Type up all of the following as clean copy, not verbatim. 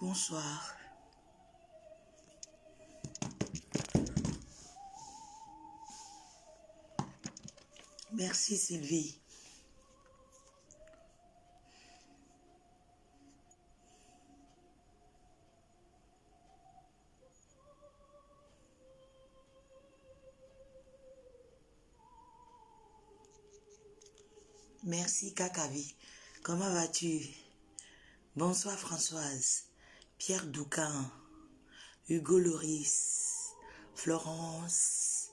Bonsoir. Merci Sylvie. Merci Kakavi. Comment vas-tu? Bonsoir Françoise. Pierre Doucan. Hugo Loris. Florence.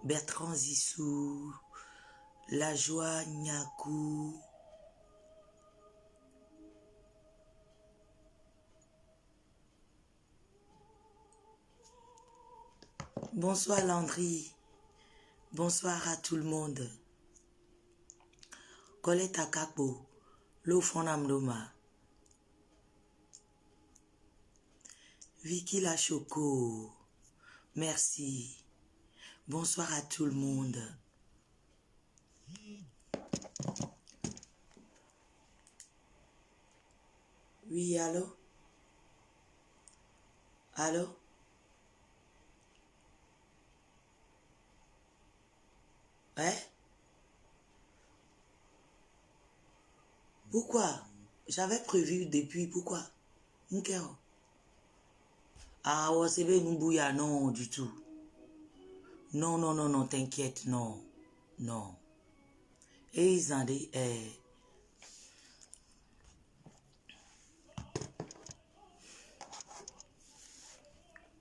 Bertrand Zissou. La Joie Nyakou. Bonsoir Landry. Bonsoir à tout le monde. Colette Akapo. Lofonamdoma. Vicky Lachoco. Merci. Bonsoir à tout le monde. Oui, allô? Allô? Ouais? Pourquoi? J'avais prévu depuis, pourquoi? Nkero. Ah, ouais, c'est bien, nous bouillons, non, du tout. Non, non, non, non, t'inquiète, non. Non. Et ils ont dit,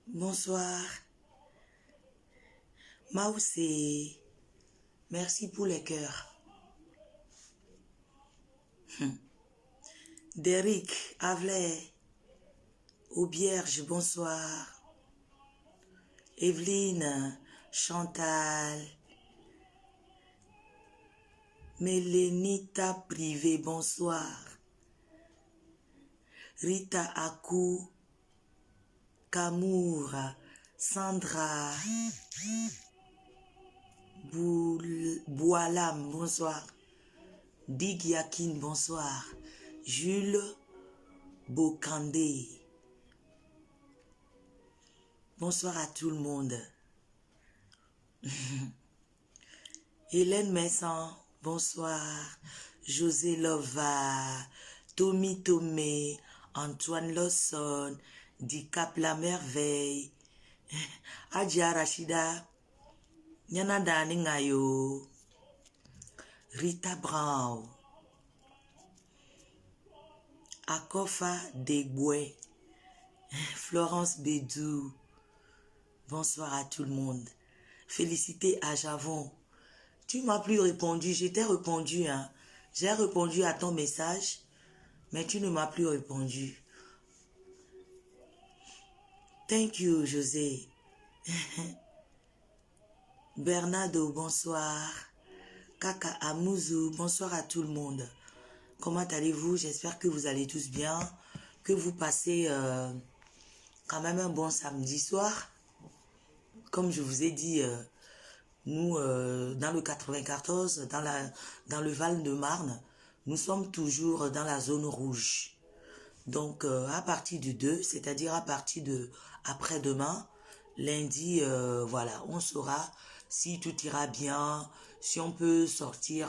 bonsoir. Maoussé. Merci pour les cœurs. Derrick, Avlay. Aubierge, bonsoir. Evelyne, Chantal. Mélénita Privé, bonsoir. Rita Akou. Kamour. Sandra. Boualam, bonsoir. Dig Yakin, bonsoir. Jules Bokandé. Bonsoir à tout le monde. Hélène Messan, bonsoir. José Lova, Tommy Tomé, Antoine Lawson, Dicap La Merveille, Adja Rachida, Nyana Dani Ngayo, Rita Brown, Akofa Degwe, Florence Bédou. Bonsoir à tout le monde. Félicité à Javon. Tu m'as plus répondu, je t'ai répondu, hein. J'ai répondu à ton message, mais tu ne m'as plus répondu. Thank you, José. Bernardo, bonsoir. Kaka Amouzou, bonsoir à tout le monde. Comment allez-vous? J'espère que vous allez tous bien, que vous passez quand même un bon samedi soir. Comme je vous ai dit, nous, dans le 94, dans le Val-de-Marne, nous sommes toujours dans la zone rouge. Donc, à partir du 2, c'est-à-dire à partir de après-demain, lundi, voilà, on saura si tout ira bien, si on peut sortir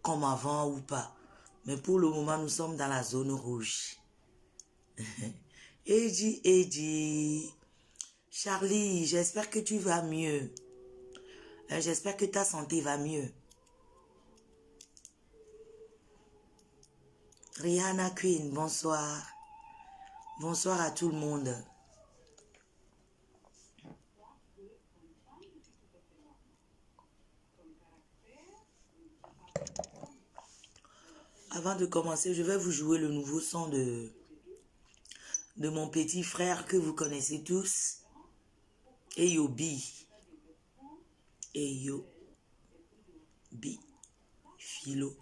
comme avant ou pas. Mais pour le moment, nous sommes dans la zone rouge. Eddie, Charlie, j'espère que tu vas mieux. J'espère que ta santé va mieux. Rihanna Queen, bonsoir. Bonsoir à tout le monde. Avant de commencer, je vais vous jouer le nouveau son de mon petit frère que vous connaissez tous. Eyo B. Eyo B. Philo.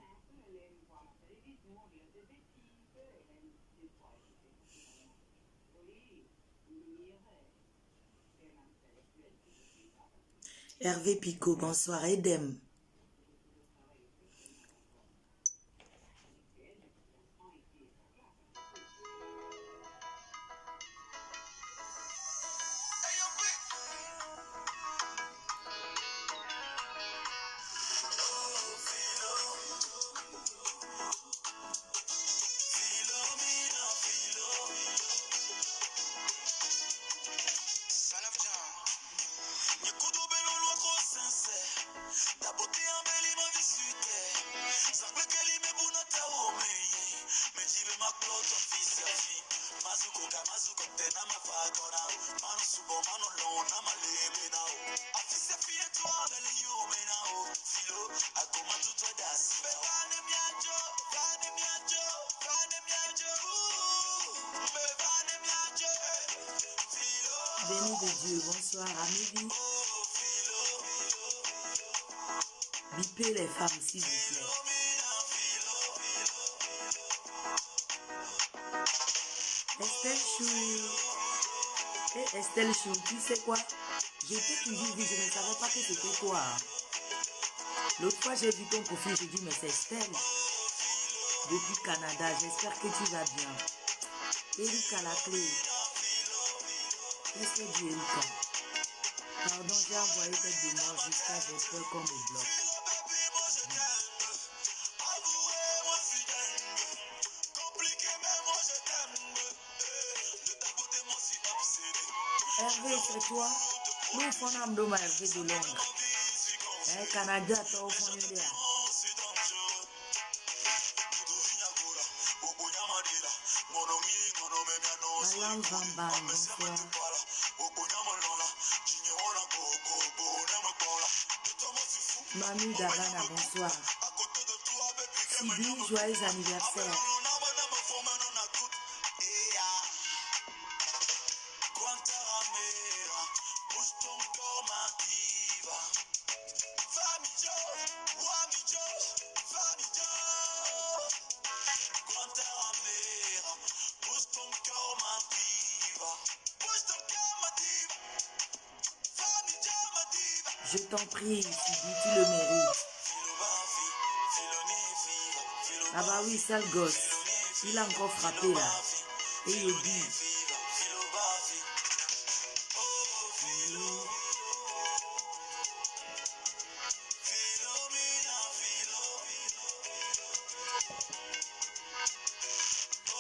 Hervé Picot, bonsoir. Edem. Béni de Dieu, bonsoir Amélie. Bipez les femmes, s'il vous plaît. Estelle Chou. Et Estelle Chou, tu sais quoi? J'étais toujours dit, je ne savais pas que c'était toi. L'autre fois, j'ai vu ton profil, j'ai dit, mais c'est Estelle. Depuis Canada, j'espère que tu vas bien. Erika la clé. Qu'est-ce que dit Erika? Pardon, j'ai envoyé cette demande jusqu'à j'ai peur qu'on me bloque. Hervé, c'est toi? Nous, on a un Hervé de Londres. Canada, tu as au fond de l'air. Alan Van Ban, bonsoir. Manu Davana, bonsoir. Sibi, joyeux anniversaire. Je t'en prie, Sibi, tu le mérites. Ah bah oui, sale gosse. Il a encore frappé là. Et il dit.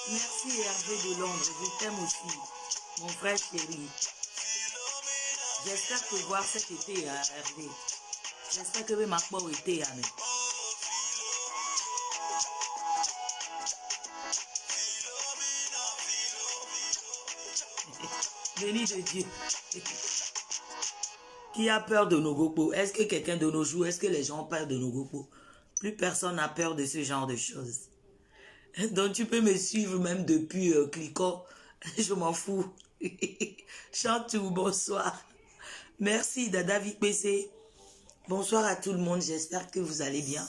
Merci Hervé de Londres, je t'aime aussi, mon frère chéri. J'espère te voir cet été, Hervé. J'espère que ma peau été, mais. Béni de Dieu. Qui a peur de nos gopos? Est-ce que quelqu'un de nos jours, est-ce que les gens ont peur de nos gopos? Plus personne n'a peur de ce genre de choses. Donc tu peux me suivre même depuis Clico. Je m'en fous. Chantou, bonsoir. Merci Dada Vic PC. Bonsoir à tout le monde, j'espère que vous allez bien.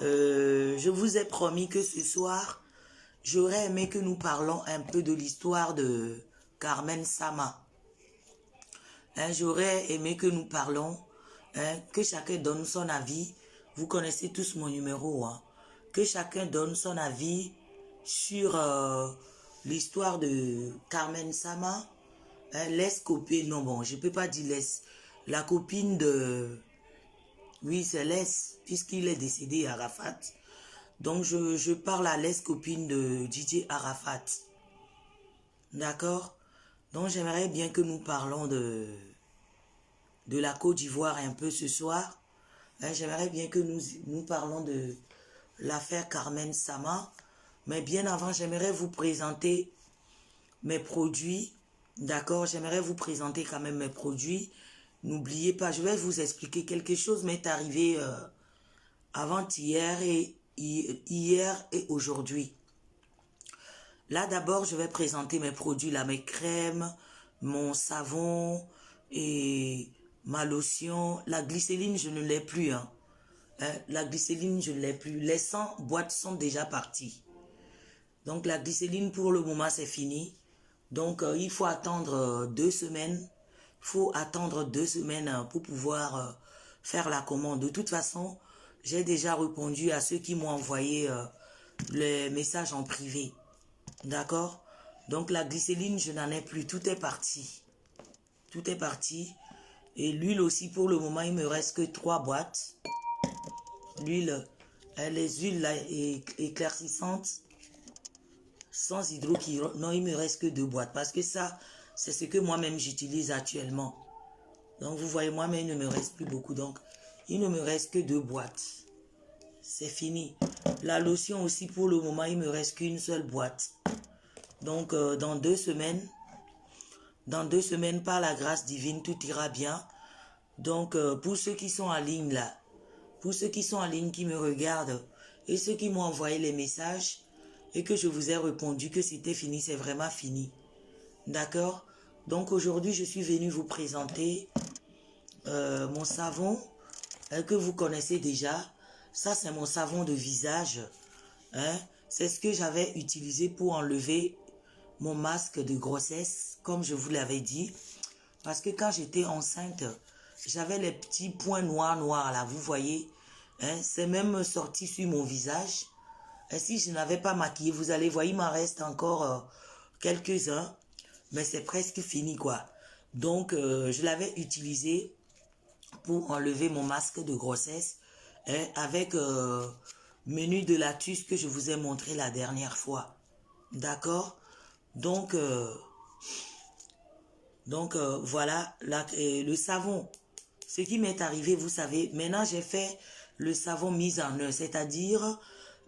Je vous ai promis que ce soir, j'aurais aimé que nous parlons un peu de l'histoire de Carmen Sama. J'aurais aimé que nous parlons, que chacun donne son avis. Vous connaissez tous mon numéro. Que chacun donne son avis sur l'histoire de Carmen Sama. L'ex-copine, non bon, je ne peux pas dire l'ex. La copine de... Oui, c'est l'ex, puisqu'il est décédé à Arafat. Donc, je parle à l'ex-copine de DJ Arafat. D'accord? Donc, j'aimerais bien que nous parlons de la Côte d'Ivoire un peu ce soir. J'aimerais bien que nous parlons de l'affaire Carmen Sama. Mais bien avant, j'aimerais vous présenter mes produits. D'accord, j'aimerais vous présenter quand même mes produits. N'oubliez pas, je vais vous expliquer quelque chose m'est arrivé avant-hier et hier et aujourd'hui. Là, d'abord, je vais présenter mes produits, là, mes crèmes, mon savon et ma lotion. La glycéline, je ne l'ai plus. Hein. La glycéline, je ne l'ai plus. Les 100 boîtes sont déjà parties. Donc, la glycéline, pour le moment, c'est fini. Donc, il faut attendre 2 semaines. Il faut attendre 2 semaines pour pouvoir faire la commande. De toute façon, j'ai déjà répondu à ceux qui m'ont envoyé les messages en privé. D'accord? Donc la glycéline, je n'en ai plus. Tout est parti. Tout est parti. Et l'huile aussi, pour le moment, il me reste que 3 boîtes. L'huile, les huiles là, éclaircissantes, sans hydrochlore. Non, il me reste que 2 boîtes. Parce que ça, c'est ce que moi-même j'utilise actuellement. Donc vous voyez, moi-même, il ne me reste plus beaucoup. Donc, il ne me reste que 2 boîtes. C'est fini. La lotion aussi, pour le moment, il me reste qu'une seule boîte. Donc, dans 2 semaines, par la grâce divine, tout ira bien. Donc, pour ceux qui sont en ligne là, pour ceux qui sont en ligne, qui me regardent, et ceux qui m'ont envoyé les messages, et que je vous ai répondu que c'était fini, c'est vraiment fini. D'accord? Donc, aujourd'hui, je suis venu vous présenter mon savon que vous connaissez déjà. Ça, c'est mon savon de visage. Hein? C'est ce que j'avais utilisé pour enlever mon masque de grossesse, comme je vous l'avais dit. Parce que quand j'étais enceinte, j'avais les petits points noirs là, vous voyez. Hein? C'est même sorti sur mon visage. Et si je n'avais pas maquillé, vous allez voir, il m'en reste encore quelques-uns. Mais c'est presque fini quoi. Donc, je l'avais utilisé pour enlever mon masque de grossesse. Hein, avec menu de Latus que je vous ai montré la dernière fois. D'accord? Donc, voilà, le savon. Ce qui m'est arrivé, vous savez, maintenant j'ai fait le savon mis en œuvre, c'est-à-dire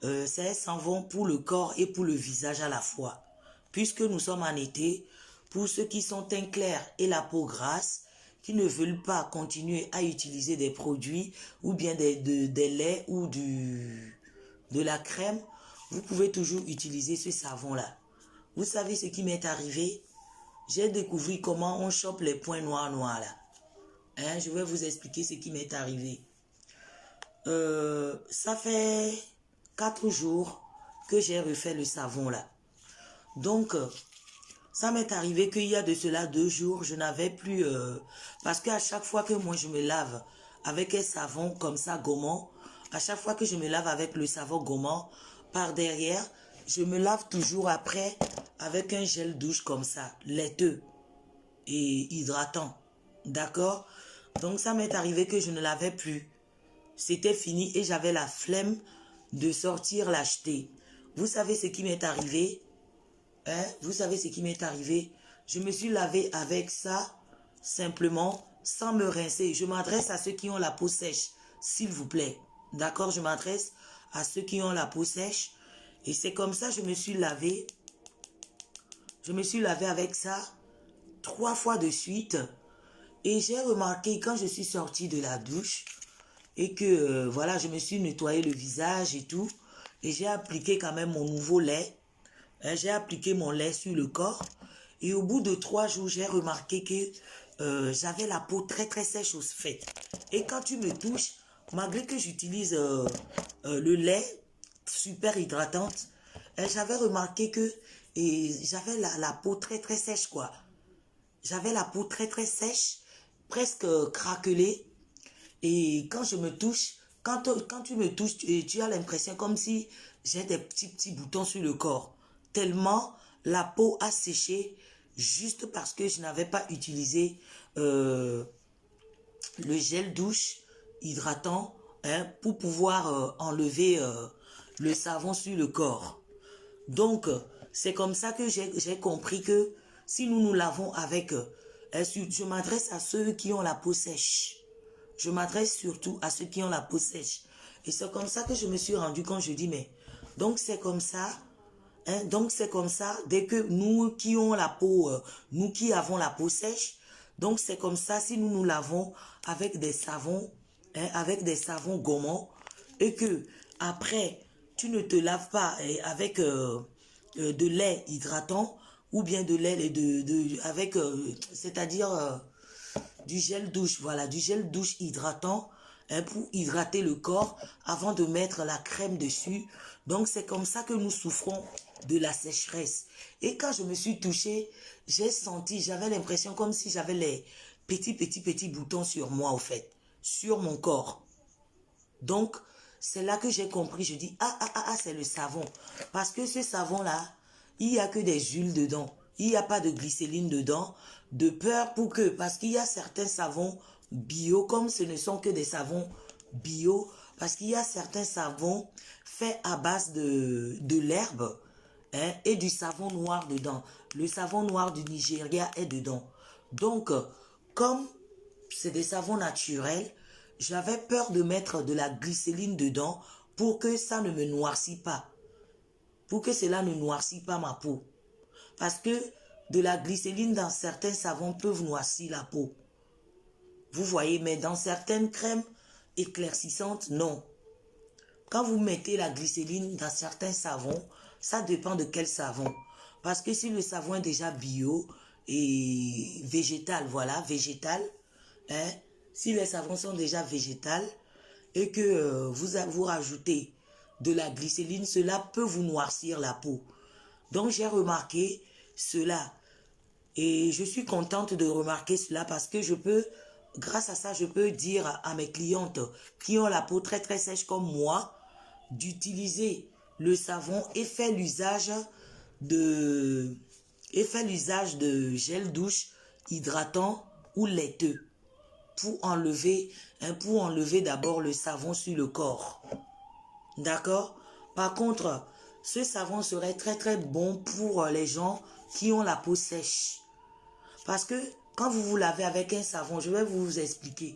c'est un savon pour le corps et pour le visage à la fois. Puisque nous sommes en été, pour ceux qui sont teint clair et la peau grasse, qui ne veulent pas continuer à utiliser des produits ou bien des laits ou de la crème, vous pouvez toujours utiliser ce savon-là. Vous savez ce qui m'est arrivé? J'ai découvert comment on chope les points noirs là. Hein, je vais vous expliquer ce qui m'est arrivé. Ça fait 4 jours que j'ai refait le savon là. Donc, ça m'est arrivé qu'il y a de cela 2 jours, je n'avais plus... parce qu'à chaque fois que moi je me lave avec un savon comme ça, gommant, à chaque fois que je me lave avec le savon gommant, par derrière, je me lave toujours après avec un gel douche comme ça, laiteux et hydratant. D'accord? Donc ça m'est arrivé que je ne l'avais plus. C'était fini et j'avais la flemme de sortir l'acheter. Vous savez ce qui m'est arrivé? Hein? Vous savez ce qui m'est arrivé? Je me suis lavé avec ça, simplement, sans me rincer. Je m'adresse à ceux qui ont la peau sèche, s'il vous plaît. D'accord? Je m'adresse à ceux qui ont la peau sèche. Et c'est comme ça que je me suis lavé. Je me suis lavé avec ça 3 fois de suite. Et j'ai remarqué quand je suis sortie de la douche et que, voilà, je me suis nettoyé le visage et tout. Et j'ai appliqué quand même mon nouveau lait. J'ai appliqué mon lait sur le corps. Et au bout de 3 jours, j'ai remarqué que j'avais la peau très très sèche au fait. Et quand tu me touches, malgré que j'utilise le lait super hydratante, j'avais remarqué que j'avais la peau très très sèche quoi. J'avais la peau très très sèche, presque craquelée. Et quand je me touche, quand tu me touches, tu as l'impression comme si j'ai des petits boutons sur le corps. Tellement la peau a séché juste parce que je n'avais pas utilisé le gel douche hydratant hein, pour pouvoir enlever le savon sur le corps. Donc, c'est comme ça que j'ai compris que si nous nous lavons avec... je m'adresse à ceux qui ont la peau sèche. Je m'adresse surtout à ceux qui ont la peau sèche. Et c'est comme ça que je me suis rendu compte, je dis, mais... Donc, c'est comme ça, Hein? Donc, c'est comme ça, dès que nous qui ont la peau, nous qui avons la peau sèche, donc c'est comme ça, si nous nous lavons avec des savons, hein, avec des savons gommants, et que après, tu ne te laves pas avec de lait hydratant, ou bien de lait avec, c'est-à-dire du gel douche, voilà, du gel douche hydratant, hein, pour hydrater le corps avant de mettre la crème dessus. Donc, c'est comme ça que nous souffrons de la sécheresse. Et quand je me suis touchée, j'ai senti, j'avais l'impression comme si j'avais les petits boutons sur moi, au fait, sur mon corps. Donc, c'est là que j'ai compris, je dis, c'est le savon. Parce que ce savon-là, il n'y a que des huiles dedans. Il n'y a pas de glycérine dedans. De peur pour que, parce qu'il y a certains savons bio, comme ce ne sont que des savons bio, parce qu'il y a certains savons faits à base de l'herbe, hein, et du savon noir dedans. Le savon noir du Nigeria est dedans. Donc, comme c'est des savons naturels, j'avais peur de mettre de la glycérine dedans pour que ça ne me noircit pas. Pour que cela ne noircit pas ma peau. Parce que de la glycérine dans certains savons peuvent noircir la peau. Vous voyez, mais dans certaines crèmes éclaircissantes, non. Quand vous mettez la glycérine dans certains savons, ça dépend de quel savon. Parce que si le savon est déjà bio et végétal, voilà, végétal, hein, si les savons sont déjà végétales et que vous rajoutez de la glycérine, cela peut vous noircir la peau. Donc j'ai remarqué cela et je suis contente de remarquer cela parce que je peux, grâce à ça, je peux dire à mes clientes qui ont la peau très sèche comme moi d'utiliser le savon et faire l'usage de gel douche hydratant ou laiteux pour enlever d'abord le savon sur le corps. D'accord? Par contre, ce savon serait très bon pour les gens qui ont la peau sèche. Parce que quand vous vous lavez avec un savon, je vais vous expliquer.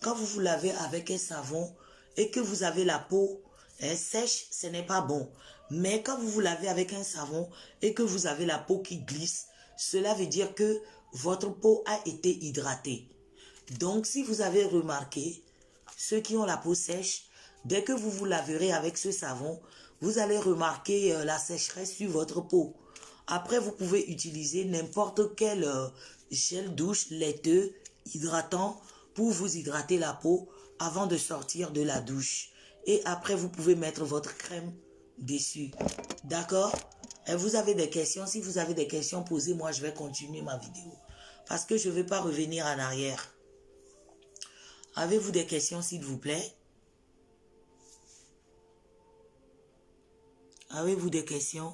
Quand vous vous lavez avec un savon et que vous avez la peau sèche, ce n'est pas bon. Mais quand vous vous lavez avec un savon et que vous avez la peau qui glisse, cela veut dire que votre peau a été hydratée. Donc, si vous avez remarqué, ceux qui ont la peau sèche, dès que vous vous laverez avec ce savon, vous allez remarquer la sécheresse sur votre peau. Après, vous pouvez utiliser n'importe quel gel douche laiteux, hydratant, pour vous hydrater la peau avant de sortir de la douche. Et après, vous pouvez mettre votre crème dessus. D'accord? Et vous avez des questions? Si vous avez des questions, posez-moi, je vais continuer ma vidéo. Parce que je ne vais pas revenir en arrière. Avez-vous des questions, s'il vous plaît? Avez-vous des questions?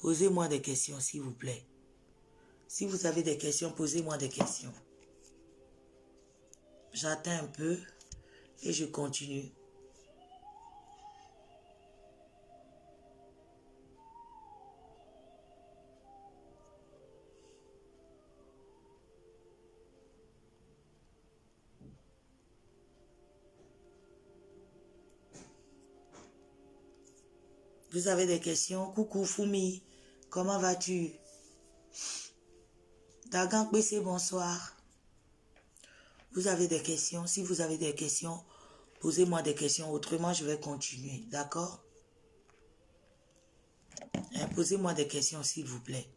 Posez-moi des questions, s'il vous plaît. Si vous avez des questions, posez-moi des questions. J'attends un peu et je continue. Vous avez des questions? Coucou Fumi, comment vas-tu? Dagan PC, bonsoir. Vous avez des questions? Si vous avez des questions, posez-moi des questions. Autrement, je vais continuer. D'accord? Posez-moi des questions, s'il vous plaît.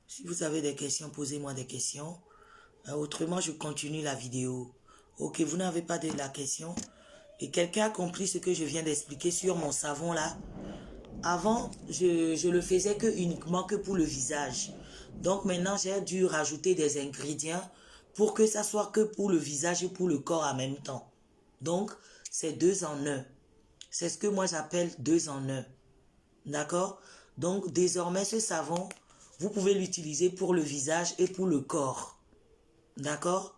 Si vous avez des questions, posez-moi des questions. Autrement, je continue la vidéo. Ok, vous n'avez pas de la question? Et quelqu'un a compris ce que je viens d'expliquer sur mon savon là? Avant, je le faisais uniquement pour le visage. Donc maintenant, j'ai dû rajouter des ingrédients pour que ça soit que pour le visage et pour le corps en même temps. Donc, c'est 2 en 1. C'est ce que moi j'appelle 2 en 1. D'accord? Donc, désormais, ce savon, vous pouvez l'utiliser pour le visage et pour le corps. D'accord?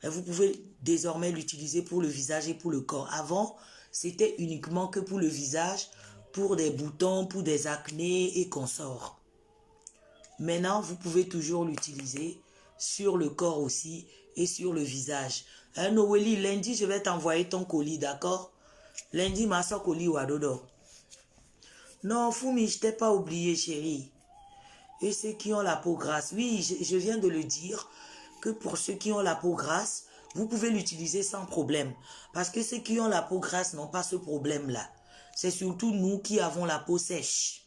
Et vous pouvez désormais l'utiliser pour le visage et pour le corps. Avant, c'était uniquement que pour le visage, pour des boutons, pour des acnés et consorts. Maintenant, vous pouvez toujours l'utiliser sur le corps aussi et sur le visage. Noélie, lundi, je vais t'envoyer ton colis, d'accord? Lundi, Masakoli Wadodo. Non, Fumi, je t'ai pas oublié, chérie. Et ceux qui ont la peau grasse, oui, je viens de le dire, que pour ceux qui ont la peau grasse, vous pouvez l'utiliser sans problème. Parce que ceux qui ont la peau grasse n'ont pas ce problème-là. C'est surtout nous qui avons la peau sèche.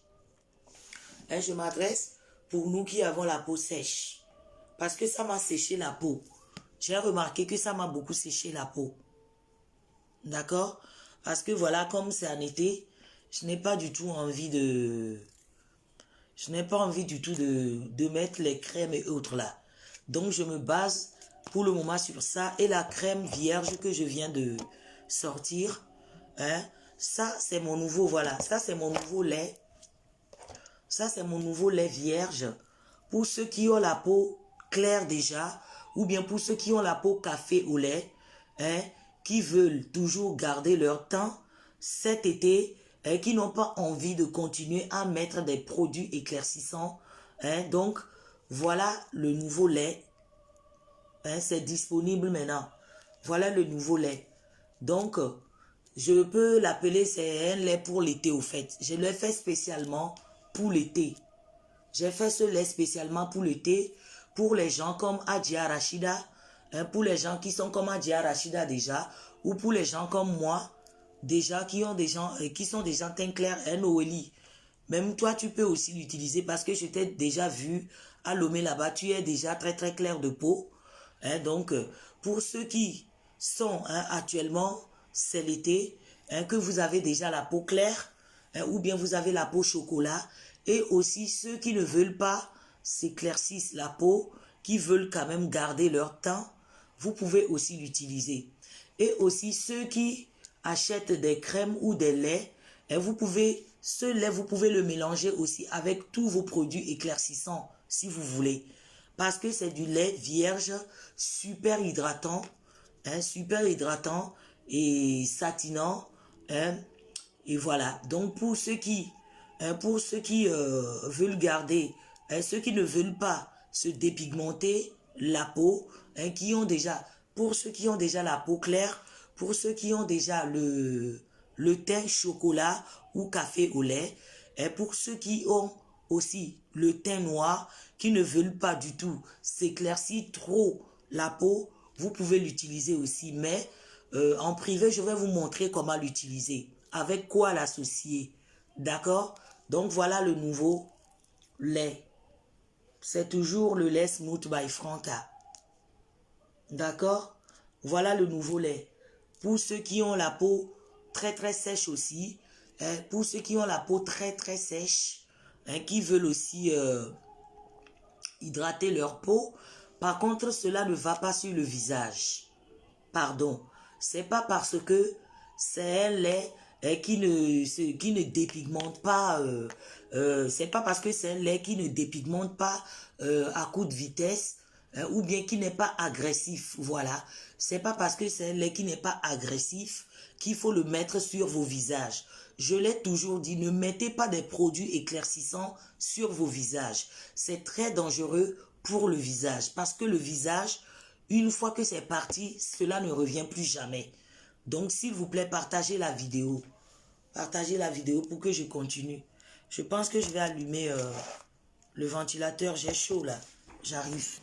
Et je m'adresse pour nous qui avons la peau sèche. Parce que ça m'a séché la peau. J'ai remarqué que ça m'a beaucoup séché la peau. D'accord? Parce que voilà, comme c'est en été, je n'ai pas du tout envie de... Je n'ai pas envie du tout de mettre les crèmes et autres là. Donc je me base pour le moment sur ça. Et la crème vierge que je viens de sortir. Hein, ça c'est mon nouveau, voilà. Ça c'est mon nouveau lait. Ça c'est mon nouveau lait vierge. Pour ceux qui ont la peau claire déjà. Ou bien pour ceux qui ont la peau café au lait. Hein, qui veulent toujours garder leur teint cet été. Et qui n'ont pas envie de continuer à mettre des produits éclaircissants. Hein, donc, voilà le nouveau lait. Hein, c'est disponible maintenant. Voilà le nouveau lait. Donc, je peux l'appeler, c'est un lait pour l'été au fait. Je l'ai fait spécialement pour l'été. J'ai fait ce lait spécialement pour l'été. Pour les gens comme Adja Rachida. Hein, pour les gens qui sont comme Adja Rachida déjà. Ou pour les gens comme moi. Déjà, qui sont des gens teint clair, Noélie. Même toi, tu peux aussi l'utiliser parce que je t'ai déjà vu à Lomé là-bas. Tu es déjà très très clair de peau. Hein, donc, pour ceux qui sont actuellement, c'est l'été, hein, que vous avez déjà la peau claire, hein, ou bien vous avez la peau chocolat. Et aussi ceux qui ne veulent pas s'éclaircir la peau, qui veulent quand même garder leur teint, vous pouvez aussi l'utiliser. Et aussi ceux qui achètent des crèmes ou des laits, et ce lait, vous pouvez le mélanger aussi avec tous vos produits éclaircissants, si vous voulez. Parce que c'est du lait vierge, super hydratant, hein, super hydratant et satinant. Hein, et voilà. Donc pour ceux qui veulent garder, hein, ceux qui ne veulent pas se dépigmenter la peau, hein, pour ceux qui ont déjà la peau claire, pour ceux qui ont déjà le teint chocolat ou café au lait, et pour ceux qui ont aussi le teint noir, qui ne veulent pas du tout s'éclaircir trop la peau, vous pouvez l'utiliser aussi. Mais en privé, je vais vous montrer comment l'utiliser, avec quoi l'associer. D'accord? Donc voilà le nouveau lait. C'est toujours le lait Smooth by Franca. D'accord? Voilà le nouveau lait. Pour ceux qui ont la peau très très sèche aussi, hein, pour ceux qui ont la peau très très sèche, hein, qui veulent aussi hydrater leur peau, par contre cela ne va pas sur le visage. Pardon, c'est pas parce que c'est un lait qui ne dépigmente pas, c'est pas parce que c'est un lait qui ne dépigmente pas à coup de vitesse, ou bien qui n'est pas agressif, voilà. C'est pas parce que c'est un lait qui n'est pas agressif qu'il faut le mettre sur vos visages. Je l'ai toujours dit, ne mettez pas des produits éclaircissants sur vos visages. C'est très dangereux pour le visage, parce que le visage, une fois que c'est parti, cela ne revient plus jamais. Donc, s'il vous plaît, partagez la vidéo. Partagez la vidéo pour que je continue. Je pense que je vais allumer le ventilateur. J'ai chaud là. J'arrive.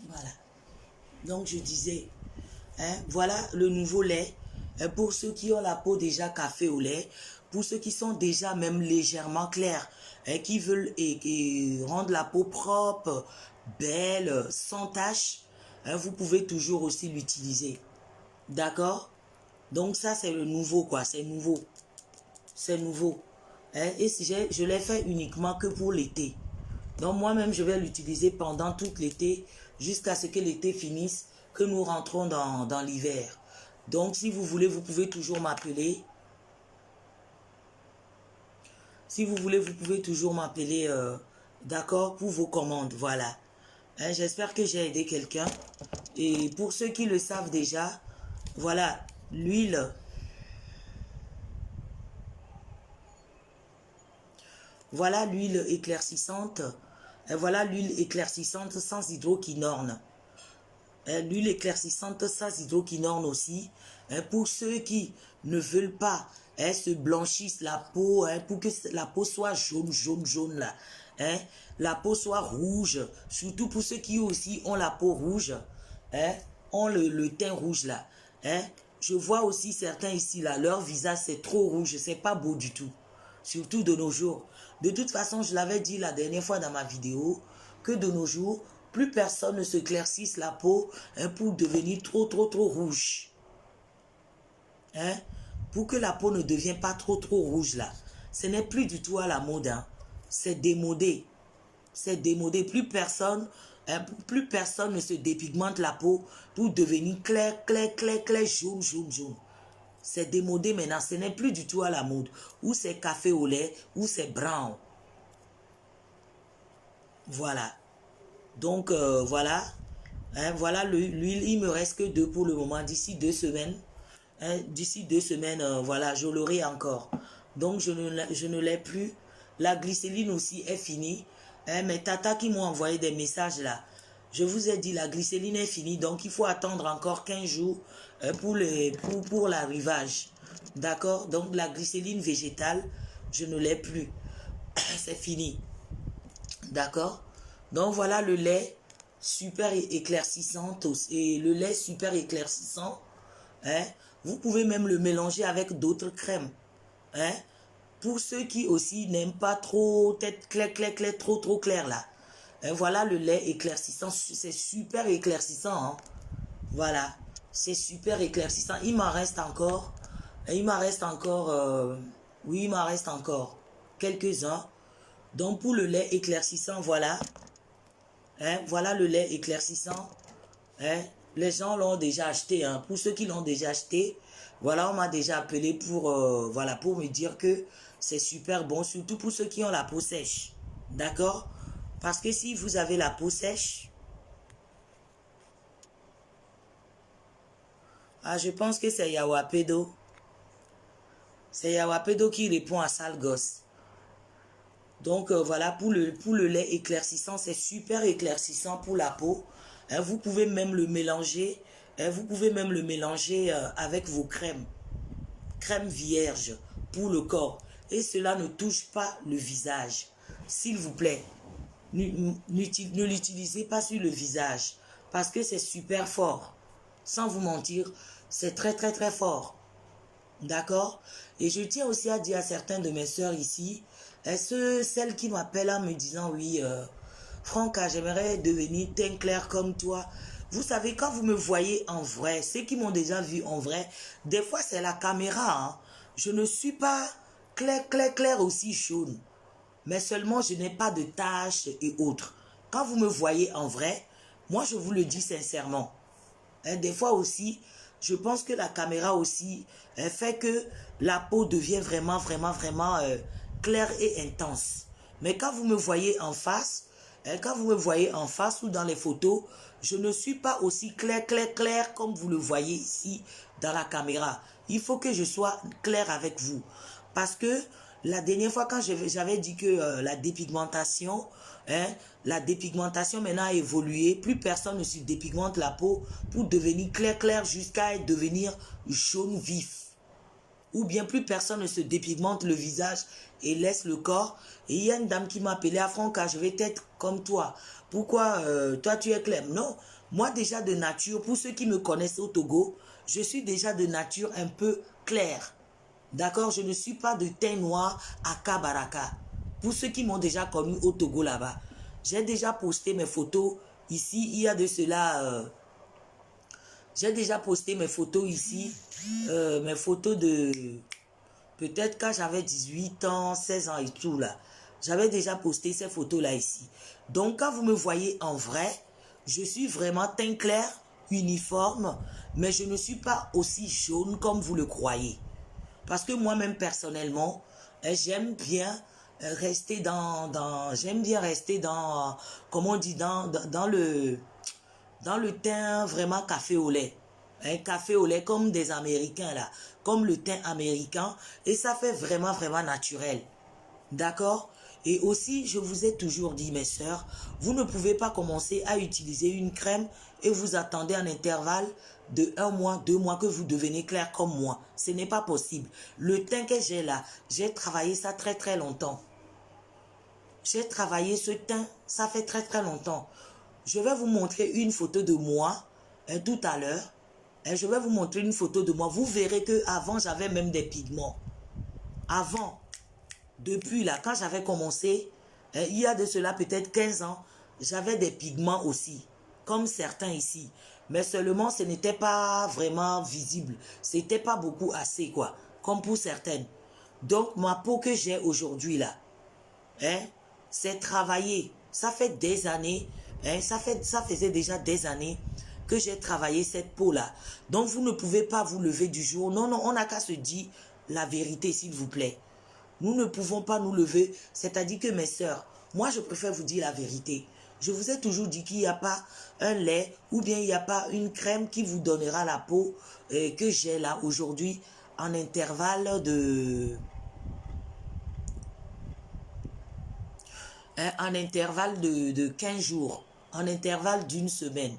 Voilà. Donc, je disais, hein, voilà le nouveau lait. Pour ceux qui ont la peau déjà café au lait, pour ceux qui sont déjà même légèrement clairs, qui veulent rendre la peau propre, belle, sans tache, vous pouvez toujours aussi l'utiliser. D'accord? Donc ça, c'est le nouveau, quoi. C'est nouveau. C'est nouveau. Hein, et si je l'ai fait uniquement que pour l'été. Donc moi-même, je vais l'utiliser pendant tout l'été jusqu'à ce que l'été finisse, que nous rentrons dans l'hiver. Donc si vous voulez, vous pouvez toujours m'appeler. Si vous voulez, vous pouvez toujours m'appeler, d'accord, pour vos commandes. Voilà. Hein, j'espère que j'ai aidé quelqu'un. Et pour ceux qui le savent déjà, voilà, l'huile. Voilà l'huile éclaircissante. Et voilà l'huile éclaircissante sans hydroquinone. L'huile éclaircissante sans hydroquinone aussi. Pour ceux qui ne veulent pas se blanchissent la peau, pour que la peau soit jaune, jaune, jaune là. La peau soit rouge. Surtout pour ceux qui aussi ont la peau rouge. Ont le teint rouge là. Je vois aussi certains ici là, leur visage c'est trop rouge, c'est pas beau du tout. Surtout de nos jours. De toute façon, je l'avais dit la dernière fois dans ma vidéo, que de nos jours, plus personne ne se éclaircisse la peau pour devenir trop, trop, trop rouge. Pour que la peau ne devienne pas trop, trop rouge là. Ce n'est plus du tout à la mode. C'est démodé. C'est démodé. Plus personne ne se dépigmente la peau pour devenir clair, clair, clair, clair, jaune, jaune, jaune. C'est démodé maintenant, ce n'est plus du tout à la mode. Ou c'est café au lait, ou c'est brown. Voilà. Donc, voilà. Voilà l'huile, il me reste que 2 pour le moment. D'ici 2 semaines, d'ici 2 semaines, voilà, je l'aurai encore. Donc, je ne l'ai plus. La glycéline aussi est finie. Mes tatas qui m'ont envoyé des messages là, je vous ai dit, la glycéline est finie, donc il faut attendre encore 15 jours pour l'arrivage. D'accord? Donc la glycéline végétale, je ne l'ai plus. C'est fini. D'accord? Donc voilà le lait super éclaircissant et le lait super éclaircissant. Vous pouvez même le mélanger avec d'autres crèmes. Pour ceux qui aussi n'aiment pas trop, tête clair, clair, clair, trop, trop clair là. Voilà le lait éclaircissant, c'est super éclaircissant. Voilà, c'est super éclaircissant. Il m'en reste encore, oui, il m'en reste encore quelques-uns. Donc pour le lait éclaircissant, voilà, voilà le lait éclaircissant. Les gens l'ont déjà acheté. Pour ceux qui l'ont déjà acheté, voilà, on m'a déjà appelé voilà, pour me dire que c'est super bon, surtout pour ceux qui ont la peau sèche. D'accord? Parce que si vous avez la peau sèche, je pense que c'est Yawapedo. C'est Yawapedo qui répond à Sale Gosse. Donc voilà, pour le lait éclaircissant, c'est super éclaircissant pour la peau. Vous pouvez même le mélanger. Vous pouvez même le mélanger avec vos crèmes. Crème vierge pour le corps. Et cela ne touche pas le visage. S'il vous plaît, ne l'utilisez pas sur le visage. Parce que c'est super fort. Sans vous mentir, c'est très très très fort. D'accord? Et je tiens aussi à dire à certaines de mes sœurs ici, celles qui m'appellent en me disant, oui, Franca, j'aimerais devenir teint clair comme toi. Vous savez, quand vous me voyez en vrai, ceux qui m'ont déjà vu en vrai, des fois c'est la caméra. Je ne suis pas clair, clair, clair aussi jaune. Mais seulement je n'ai pas de taches et autres. Quand vous me voyez en vrai, moi je vous le dis sincèrement. Des fois aussi, je pense que la caméra aussi fait que la peau devient vraiment, vraiment, vraiment claire et intense. Mais quand vous me voyez en face, ou dans les photos, je ne suis pas aussi clair, clair, clair comme vous le voyez ici dans la caméra. Il faut que je sois clair avec vous. Parce que la dernière fois quand j'avais dit que la dépigmentation maintenant a évolué. Plus personne ne se dépigmente la peau pour devenir clair, clair jusqu'à devenir jaune vif. Ou bien plus personne ne se dépigmente le visage et laisse le corps. Et il y a une dame qui m'a appelé à Franca, je vais être comme toi. Pourquoi toi tu es clair? Non, moi déjà de nature, pour ceux qui me connaissent au Togo, je suis déjà de nature un peu claire. D'accord? Je ne suis pas de teint noir à Kabaraka. Pour ceux qui m'ont déjà connu au Togo là-bas, j'ai déjà posté mes photos ici. Il y a de cela... j'ai déjà posté mes photos ici. Mes photos peut-être quand j'avais 18 ans, 16 ans et tout là. J'avais déjà posté ces photos-là ici. Donc, quand vous me voyez en vrai, je suis vraiment teint clair, uniforme, mais je ne suis pas aussi jaune comme vous le croyez. Parce que moi-même, personnellement, j'aime bien rester j'aime bien rester dans, comment on dit, dans le teint vraiment café au lait. Un café au lait comme des Américains là, comme le teint américain, et ça fait vraiment, vraiment naturel. D'accord? Et aussi, je vous ai toujours dit, mes sœurs, vous ne pouvez pas commencer à utiliser une crème et vous attendez un intervalle de 1 mois, 2 mois que vous devenez clair comme moi. Ce n'est pas possible. Le teint que j'ai là, j'ai travaillé ça très très longtemps. J'ai travaillé ce teint, ça fait très très longtemps. Je vais vous montrer une photo de moi tout à l'heure. Je vais vous montrer une photo de moi. Vous verrez que avant j'avais même des pigments. Avant. Depuis là, quand j'avais commencé, il y a de cela peut-être 15 ans, j'avais des pigments aussi, comme certains ici. Mais seulement, ce n'était pas vraiment visible. C'était pas beaucoup assez, quoi, comme pour certaines. Donc, ma peau que j'ai aujourd'hui là, c'est travaillé. Ça fait des années, ça faisait déjà des années que j'ai travaillé cette peau-là. Donc, vous ne pouvez pas vous lever du jour. Non, non, on n'a qu'à se dire la vérité, s'il vous plaît. Nous ne pouvons pas nous lever. C'est-à-dire que mes sœurs, moi je préfère vous dire la vérité. Je vous ai toujours dit qu'il n'y a pas un lait ou bien il n'y a pas une crème qui vous donnera la peau que j'ai là aujourd'hui en intervalle de 15 jours, en intervalle d'une semaine.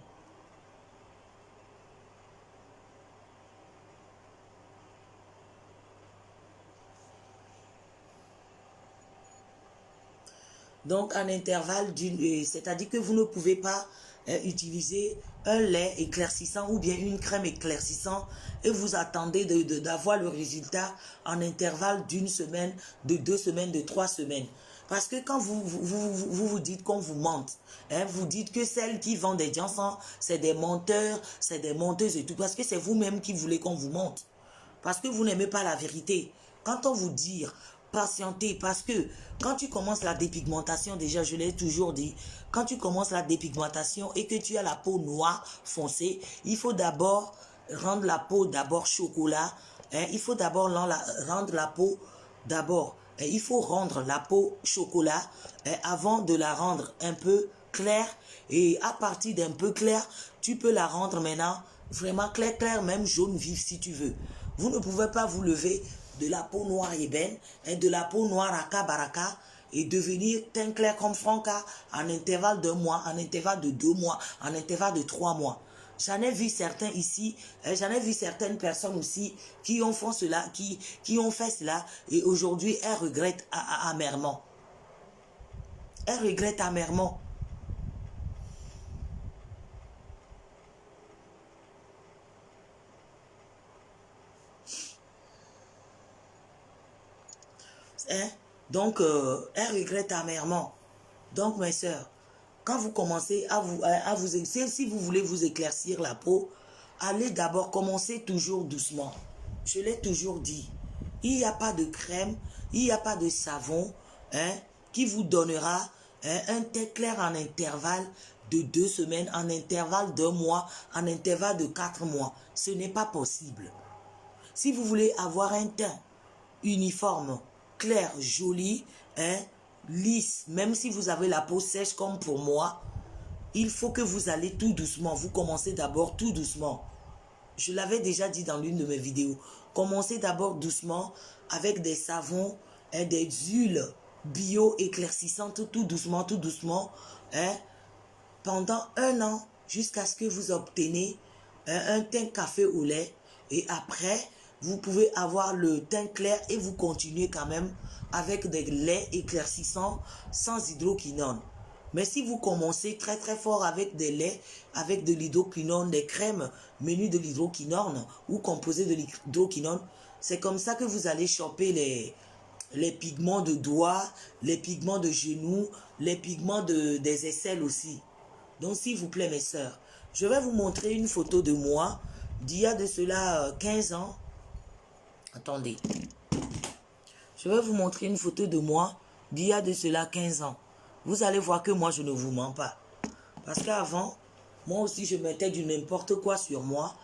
Donc, en intervalle c'est-à-dire que vous ne pouvez pas utiliser un lait éclaircissant ou bien une crème éclaircissant et vous attendez d'avoir le résultat en intervalle d'une semaine, de 2 semaines, de 3 semaines. Parce que quand vous dites qu'on vous mente, vous dites que celles qui vendent des encens, c'est des menteurs, c'est des menteuses et tout, parce que c'est vous-même qui voulez qu'on vous mente. Parce que vous n'aimez pas la vérité. Quand on vous dit patienter, parce que quand tu commences la dépigmentation, déjà je l'ai toujours dit, quand tu commences la dépigmentation et que tu as la peau noire foncée, il faut d'abord rendre la peau d'abord chocolat. Il faut d'abord rendre la peau d'abord. Il faut rendre la peau chocolat avant de la rendre un peu claire. Et à partir d'un peu clair, tu peux la rendre maintenant vraiment clair, même jaune vif si tu veux. Vous ne pouvez pas vous lever de la peau noire ébène, de la peau noire à baraka et devenir teint clair comme Franca en intervalle d'1 mois, en intervalle de 2 mois, en intervalle de 3 mois. J'en ai vu certains ici, j'en ai vu certaines personnes aussi qui ont fait cela, qui ont fait cela et aujourd'hui elles regrettent amèrement. Elles regrettent amèrement. Donc, elle regrette amèrement. Donc, mes sœurs, quand vous commencez si vous voulez vous éclaircir la peau, allez d'abord commencer toujours doucement. Je l'ai toujours dit. Il n'y a pas de crème, il n'y a pas de savon qui vous donnera un teint clair en intervalle de 2 semaines, en intervalle d'1 mois, en intervalle de 4 mois. Ce n'est pas possible. Si vous voulez avoir un teint uniforme, clair, joli, lisse, même si vous avez la peau sèche comme pour moi, il faut que vous allez tout doucement. Vous commencez d'abord tout doucement. Je l'avais déjà dit dans l'une de mes vidéos. Commencez d'abord doucement avec des savons, des huiles bio éclaircissantes, tout doucement, pendant 1 an jusqu'à ce que vous obtenez un teint café au lait. Et après, vous pouvez avoir le teint clair et vous continuez quand même avec des laits éclaircissants sans hydroquinone. Mais si vous commencez très très fort avec des laits, avec de l'hydroquinone, des crèmes menues de l'hydroquinone ou composées de l'hydroquinone, c'est comme ça que vous allez choper les pigments de doigts, les pigments de genoux, les pigments des aisselles aussi. Donc s'il vous plaît mes sœurs, je vais vous montrer une photo de moi d'il y a de cela 15 ans. Attendez. Je vais vous montrer une photo de moi d'il y a de cela 15 ans. Vous allez voir que moi, je ne vous mens pas. Parce qu'avant, moi aussi, je mettais du n'importe quoi sur moi.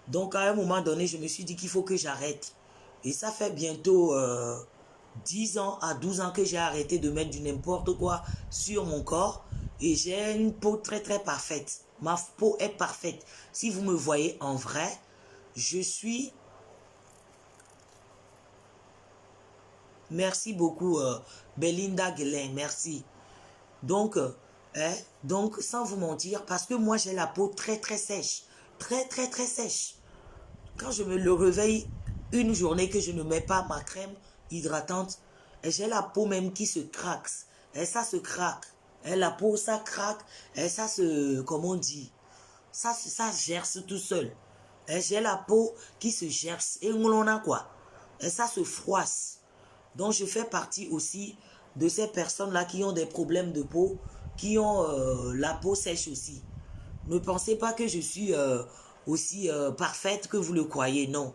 Donc, à un moment donné, je me suis dit qu'il faut que j'arrête. Et ça fait bientôt 10 ans à 12 ans que j'ai arrêté de mettre du n'importe quoi sur mon corps. Et j'ai une peau très, très parfaite. Ma peau est parfaite. Si vous me voyez en vrai, je suis... Merci beaucoup, Belinda Guélin, merci. Donc, sans vous mentir, parce que moi, j'ai la peau très, très sèche. Très, très, très sèche. Quand je me le réveille, une journée que je ne mets pas ma crème hydratante, j'ai la peau même qui se craque. Et ça se craque. Et la peau, ça craque. Et ça se, comment on dit, ça gerce tout seul. Et j'ai la peau qui se gerce. Et on a quoi? Et ça se froisse. Donc, je fais partie aussi de ces personnes-là qui ont des problèmes de peau, qui ont la peau sèche aussi. Ne pensez pas que je suis aussi parfaite que vous le croyez, non.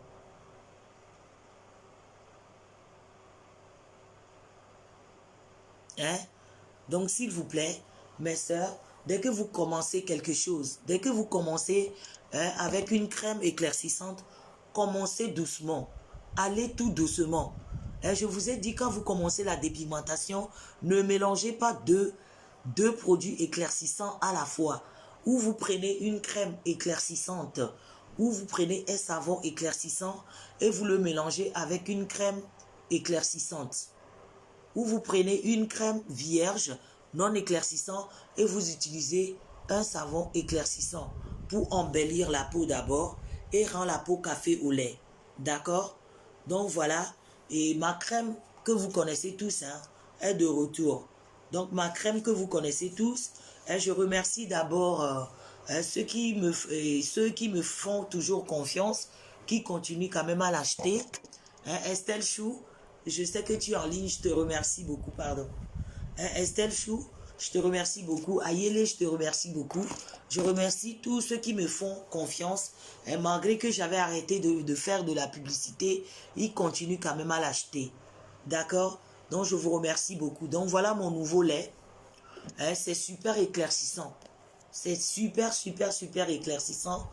Hein? Donc, s'il vous plaît, mes sœurs, dès que vous commencez quelque chose, dès que vous commencez avec une crème éclaircissante, commencez doucement. Allez tout doucement. Je vous ai dit, quand vous commencez la dépigmentation, ne mélangez pas deux produits éclaircissants à la fois. Ou vous prenez une crème éclaircissante, ou vous prenez un savon éclaircissant et vous le mélangez avec une crème éclaircissante. Ou vous prenez une crème vierge non éclaircissant et vous utilisez un savon éclaircissant pour embellir la peau d'abord et rendre la peau café au lait. D'accord? Donc voilà, et ma crème que vous connaissez tous est de retour. Donc ma crème que vous connaissez tous, je remercie d'abord ceux qui me font toujours confiance, qui continuent quand même à l'acheter. Estelle Chou, je sais que tu es en ligne, je te remercie beaucoup, pardon. Estelle Chou, je te remercie beaucoup. Ayele, je te remercie beaucoup. Je remercie tous ceux qui me font confiance. Et malgré que j'avais arrêté de faire de la publicité, ils continuent quand même à l'acheter. D'accord? Donc, je vous remercie beaucoup. Donc, voilà mon nouveau lait. C'est super éclaircissant. C'est super, super, super éclaircissant.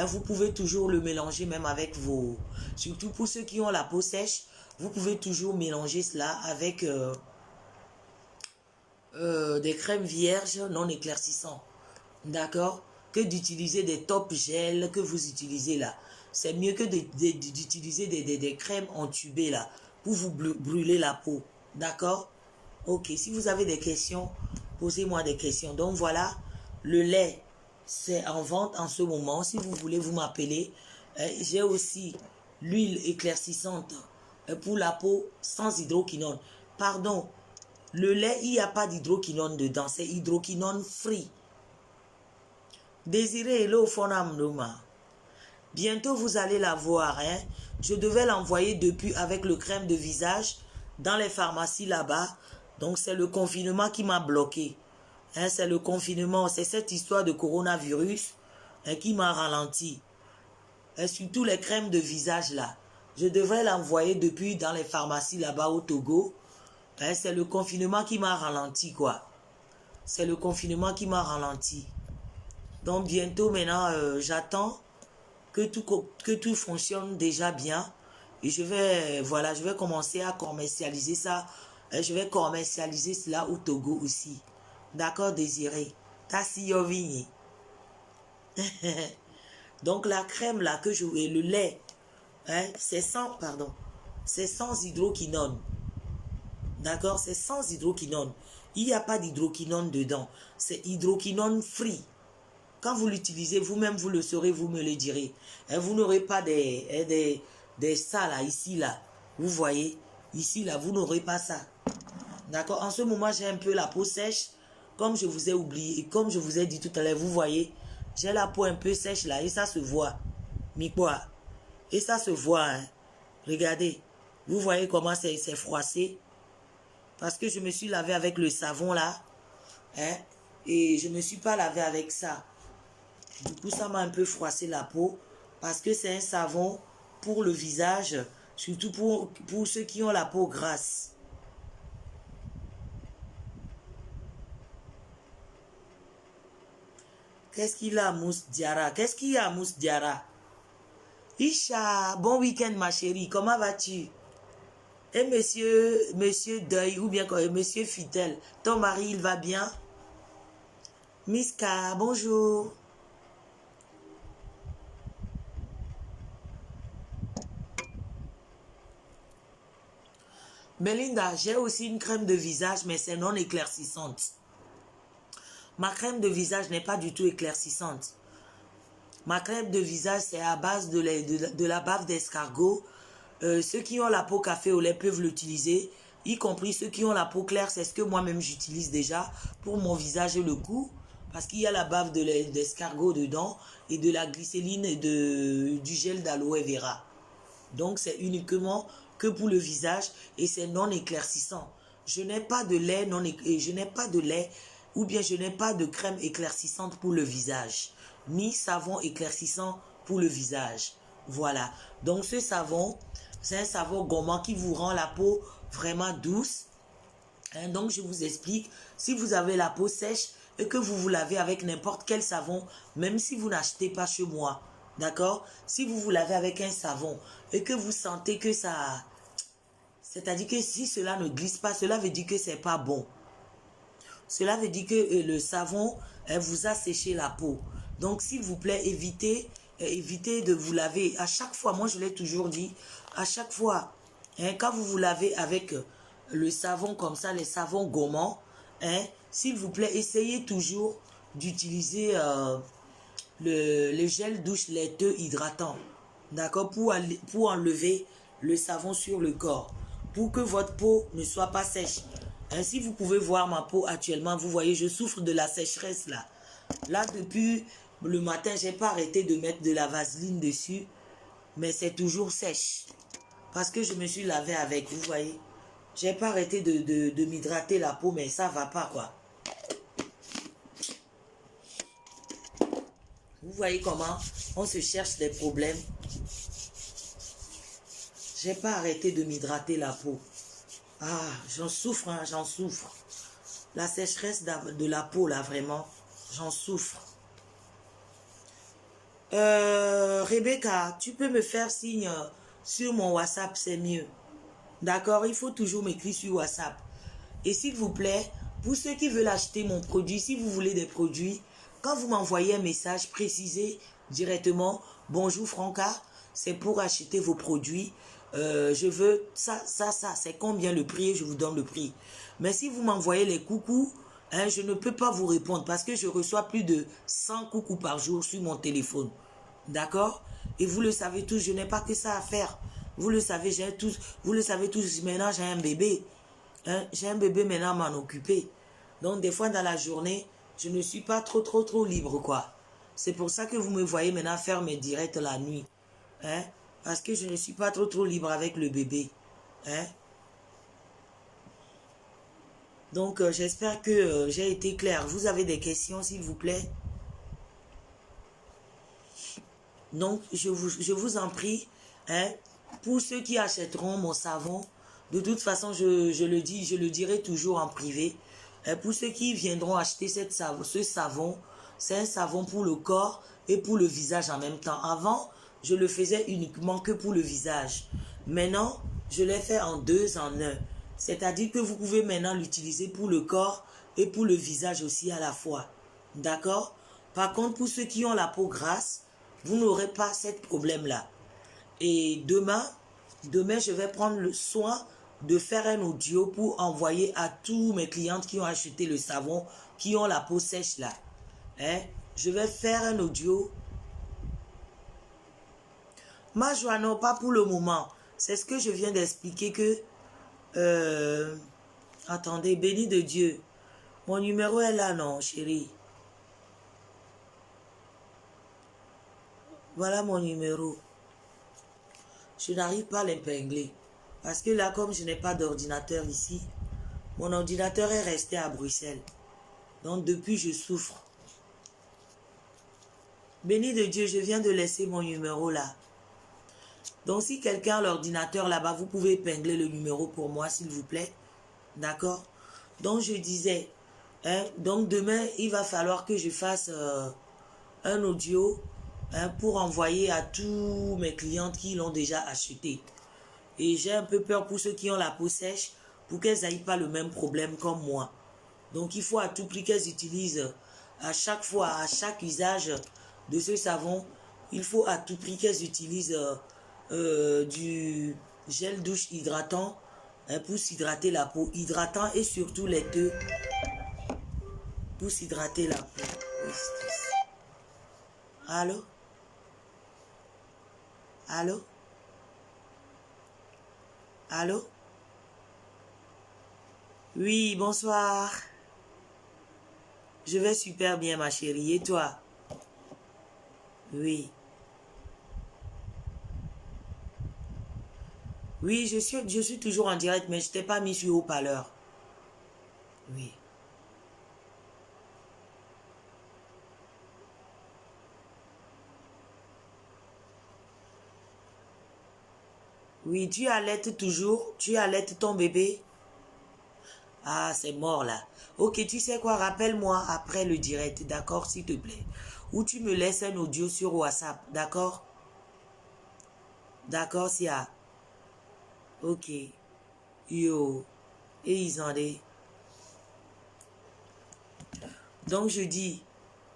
Vous pouvez toujours le mélanger même avec vos... Surtout pour ceux qui ont la peau sèche, vous pouvez toujours mélanger cela avec des crèmes vierges non éclaircissants. D'accord? Que d'utiliser des top gel que vous utilisez là. C'est mieux que d'utiliser des crèmes entubées là pour vous brûler la peau. D'accord? Ok, si vous avez des questions, posez-moi des questions. Donc voilà, le lait, c'est en vente en ce moment. Si vous voulez, vous m'appelez. J'ai aussi l'huile éclaircissante pour la peau sans hydroquinone. Pardon, le lait, il n'y a pas d'hydroquinone dedans. C'est hydroquinone free. Désiré, hello, Fonam Noma. Bientôt, vous allez la voir. Je devais l'envoyer depuis avec le crème de visage dans les pharmacies là-bas. Donc, c'est le confinement qui m'a bloqué. C'est le confinement, c'est cette histoire de coronavirus qui m'a ralenti. Surtout les crèmes de visage là. Je devrais l'envoyer depuis dans les pharmacies là-bas au Togo. C'est le confinement qui m'a ralenti, quoi. C'est le confinement qui m'a ralenti. Donc, bientôt, maintenant, j'attends que tout fonctionne déjà bien. Et je vais commencer à commercialiser ça. Je vais commercialiser cela au Togo aussi. D'accord, Désiré? Tassi Yovini. Donc, la crème là que je... Et le lait, c'est sans hydroquinone. D'accord? C'est sans hydroquinone. Il n'y a pas d'hydroquinone dedans. C'est hydroquinone free. Quand vous l'utilisez, vous-même, vous le saurez, vous me le direz. Et vous n'aurez pas des ça là, ici, là. Vous voyez? Ici, là, vous n'aurez pas ça. D'accord? En ce moment, j'ai un peu la peau sèche. Comme je vous ai oublié, et comme je vous ai dit tout à l'heure, vous voyez, j'ai la peau un peu sèche là, et ça se voit. Mais quoi? Et ça se voit, hein. Regardez. Vous voyez comment c'est froissé? Parce que je me suis lavé avec le savon là. Et je ne me suis pas lavé avec ça. Du coup, ça m'a un peu froissé la peau. Parce que c'est un savon pour le visage Surtout pour ceux qui ont la peau grasse. Qu'est-ce qu'il a, Mousse Diara? Qu'est-ce qu'il y a, Mousse Diara? Isha, bon week-end, ma chérie. Comment vas-tu? Et monsieur Deuil, ou bien monsieur Fitel, ton mari, il va bien? Miska, bonjour. Belinda, j'ai aussi une crème de visage, mais c'est non éclaircissante. Ma crème de visage n'est pas du tout éclaircissante. Ma crème de visage, c'est à base de la bave d'escargot. Ceux qui ont la peau café au lait peuvent l'utiliser, y compris ceux qui ont la peau claire. C'est ce que moi-même j'utilise déjà pour mon visage et le cou, parce qu'il y a la bave d'escargot dedans et de la glycéline et du gel d'aloe vera. Donc, c'est uniquement que pour le visage et c'est non éclaircissant. Je n'ai pas de lait ou bien je n'ai pas de crème éclaircissante pour le visage, ni savon éclaircissant pour le visage. Voilà. Donc, ce savon, c'est un savon gommant qui vous rend la peau vraiment douce. Donc, je vous explique. Si vous avez la peau sèche et que vous vous lavez avec n'importe quel savon, même si vous n'achetez pas chez moi, d'accord? Si vous vous lavez avec un savon et que vous sentez que ça... C'est-à-dire que si cela ne glisse pas, cela veut dire que c'est pas bon. Cela veut dire que le savon vous a séché la peau. Donc, s'il vous plaît, évitez de vous laver. À chaque fois, moi je l'ai toujours dit, à chaque fois, quand vous vous lavez avec le savon comme ça, les savons gommants, s'il vous plaît, essayez toujours d'utiliser le gel douche laiteux hydratant, d'accord, pour enlever le savon sur le corps, pour que votre peau ne soit pas sèche. Ainsi, vous pouvez voir ma peau actuellement, vous voyez, je souffre de la sécheresse là. Là, depuis le matin, j'ai pas arrêté de mettre de la vaseline dessus, mais c'est toujours sèche. Parce que je me suis lavé avec, vous voyez. J'ai pas arrêté de m'hydrater la peau, mais ça va pas quoi. Vous voyez comment on se cherche des problèmes. J'ai pas arrêté de m'hydrater la peau. Ah, j'en souffre, hein, j'en souffre. La sécheresse de la peau, là, vraiment, j'en souffre. Rebecca, tu peux me faire signe sur mon WhatsApp, c'est mieux. D'accord, il faut toujours m'écrire sur WhatsApp. Et s'il vous plaît, pour ceux qui veulent acheter mon produit, si vous voulez des produits, quand vous m'envoyez un message, précisez directement, bonjour Franca, c'est pour acheter vos produits. Je veux ça, c'est combien le prix et je vous donne le prix. Mais si vous m'envoyez les coucous, je ne peux pas vous répondre parce que je reçois plus de 100 coucous par jour sur mon téléphone. D'accord? Et vous le savez tous, je n'ai pas que ça à faire. Vous le savez, vous le savez tous, maintenant j'ai un bébé. J'ai un bébé maintenant à m'en occuper. Donc des fois dans la journée, je ne suis pas trop libre quoi. C'est pour ça que vous me voyez maintenant faire mes directs la nuit. Parce que je ne suis pas trop libre avec le bébé. Donc j'espère que j'ai été clair. Vous avez des questions s'il vous plaît? Donc je vous en prie, pour ceux qui achèteront mon savon, de toute façon je le dirai toujours en privé. Pour ceux qui viendront acheter ce savon, c'est un savon pour le corps et pour le visage en même temps. Avant, je le faisais uniquement que pour le visage. Maintenant, je l'ai fait en deux en un. C'est-à-dire que vous pouvez maintenant l'utiliser pour le corps et pour le visage aussi à la fois. D'accord? Par contre, pour ceux qui ont la peau grasse, vous n'aurez pas ce problème-là. Et demain, je vais prendre le soin de faire un audio pour envoyer à tous mes clientes qui ont acheté le savon, qui ont la peau sèche là. Je vais faire un audio. Ma joie, non, pas pour le moment. C'est ce que je viens d'expliquer que... attendez, béni de Dieu. Mon numéro est là, non, chérie. Voilà mon numéro. Je n'arrive pas à l'épingler. Parce que là, comme je n'ai pas d'ordinateur ici, mon ordinateur est resté à Bruxelles. Donc, depuis, je souffre. Béni de Dieu, je viens de laisser mon numéro là. Donc, si quelqu'un a l'ordinateur là-bas, vous pouvez épingler le numéro pour moi, s'il vous plaît. D'accord? Donc, je disais, hein, donc demain, il va falloir que je fasse un audio pour envoyer à tous mes clientes qui l'ont déjà acheté. Et j'ai un peu peur pour ceux qui ont la peau sèche, pour qu'elles n'aient pas le même problème comme moi. Donc, il faut à tout prix qu'elles utilisent à chaque fois, à chaque usage de ce savon, il faut à tout prix qu'elles utilisent du gel douche hydratant pour s'hydrater la peau. Hydratant et surtout laiteux pour s'hydrater la peau. Allô? Allô? Allô? Oui, bonsoir. Je vais super bien, ma chérie. Et toi? Oui. Oui, je suis toujours en direct, mais je ne t'ai pas mis sur haut-parleur. Oui. Oui, tu allaites toujours? Tu allaites ton bébé? Ah, c'est mort là. Ok, tu sais quoi? Rappelle-moi après le direct, d'accord, s'il te plaît. Ou tu me laisses un audio sur WhatsApp, d'accord? D'accord, Sia. Ok. Yo. Et ils en est. Donc je dis,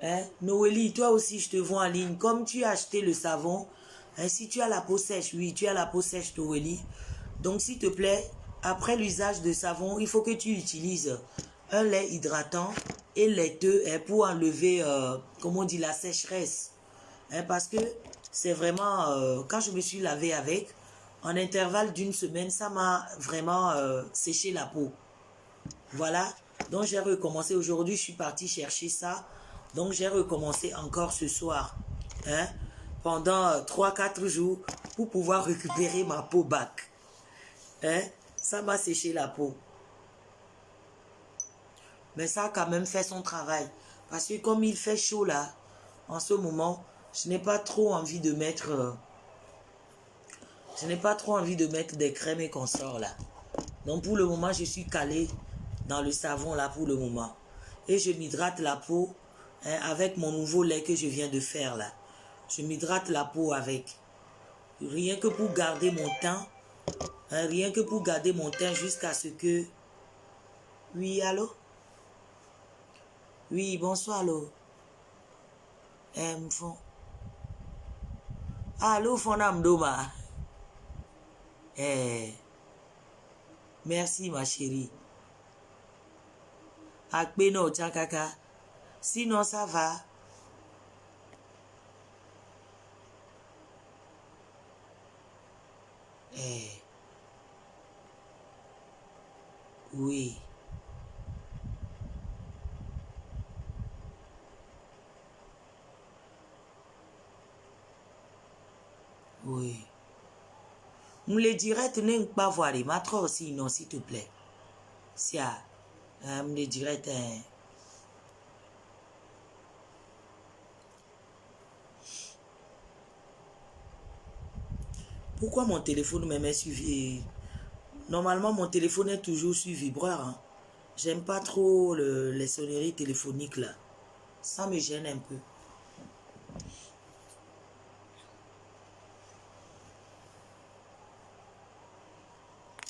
hein, Noélie, toi aussi je te vois en ligne. Comme tu as acheté le savon, hein, si tu as la peau sèche, oui, tu as la peau sèche, Noélie. Donc s'il te plaît, après l'usage de savon, il faut que tu utilises un lait hydratant et laiteux hein, pour enlever, comment on dit, la sécheresse. Hein, parce que c'est vraiment, quand je me suis lavé avec, en intervalle d'une semaine, ça m'a vraiment séché la peau. Voilà, donc j'ai recommencé. Aujourd'hui, je suis partie chercher ça. Donc j'ai recommencé encore ce soir. Hein, pendant 3-4 jours pour pouvoir récupérer ma peau bac. Hein, ça m'a séché la peau. Mais ça a quand même fait son travail. Parce que comme il fait chaud là, en ce moment, je n'ai pas trop envie de mettre... je n'ai pas trop envie de mettre des crèmes et consorts là. Donc pour le moment, je suis calée dans le savon là pour le moment. Et je m'hydrate la peau hein, avec mon nouveau lait que je viens de faire là. Je m'hydrate la peau avec. Rien que pour garder mon teint. Hein, rien que pour garder mon teint jusqu'à ce que... Oui, allô? Oui, bonsoir, allô? Fon. Allô, Fonam Doma. Merci, ma chérie. Akbeno, Tchakaka. Sinon, ça va. Oui. Oui. Me direct n'est pas voir les matros aussi, non, s'il te plaît. Si, me direct, Pourquoi mon téléphone me met suivi? Normalement, mon téléphone est toujours sur vibreur. Hein. J'aime pas trop les sonneries téléphoniques là. Ça me gêne un peu.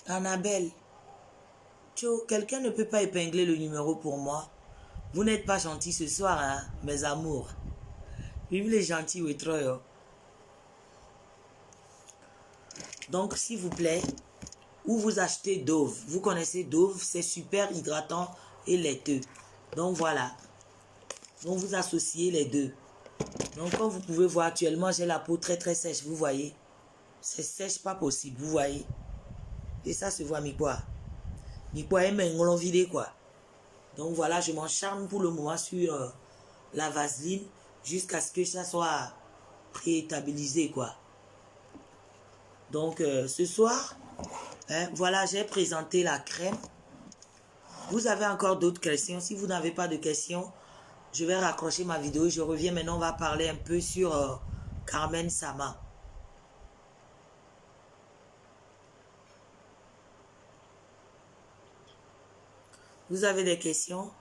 Annabelle, quelqu'un ne peut pas épingler le numéro pour moi. Vous n'êtes pas gentil ce soir, hein, mes amours. Vive les gentils, oui, trop. Donc, s'il vous plaît, ou vous achetez Dove. Vous connaissez Dove, c'est super hydratant et laiteux. Donc, voilà. Donc, vous associez les deux. Donc, comme vous pouvez voir actuellement, j'ai la peau très, très sèche, vous voyez. C'est sèche, pas possible, vous voyez. Et ça se voit, mi quoi. Mi quoi, elle m'a vidé, quoi. Donc, voilà, je m'en charme pour le moment sur la vaseline jusqu'à ce que ça soit préétabilisé, quoi. Donc, ce soir, hein, voilà, j'ai présenté la crème. Vous avez encore d'autres questions? Si vous n'avez pas de questions, je vais raccrocher ma vidéo. Je reviens maintenant, on va parler un peu sur Carmen Sama. Vous avez des questions?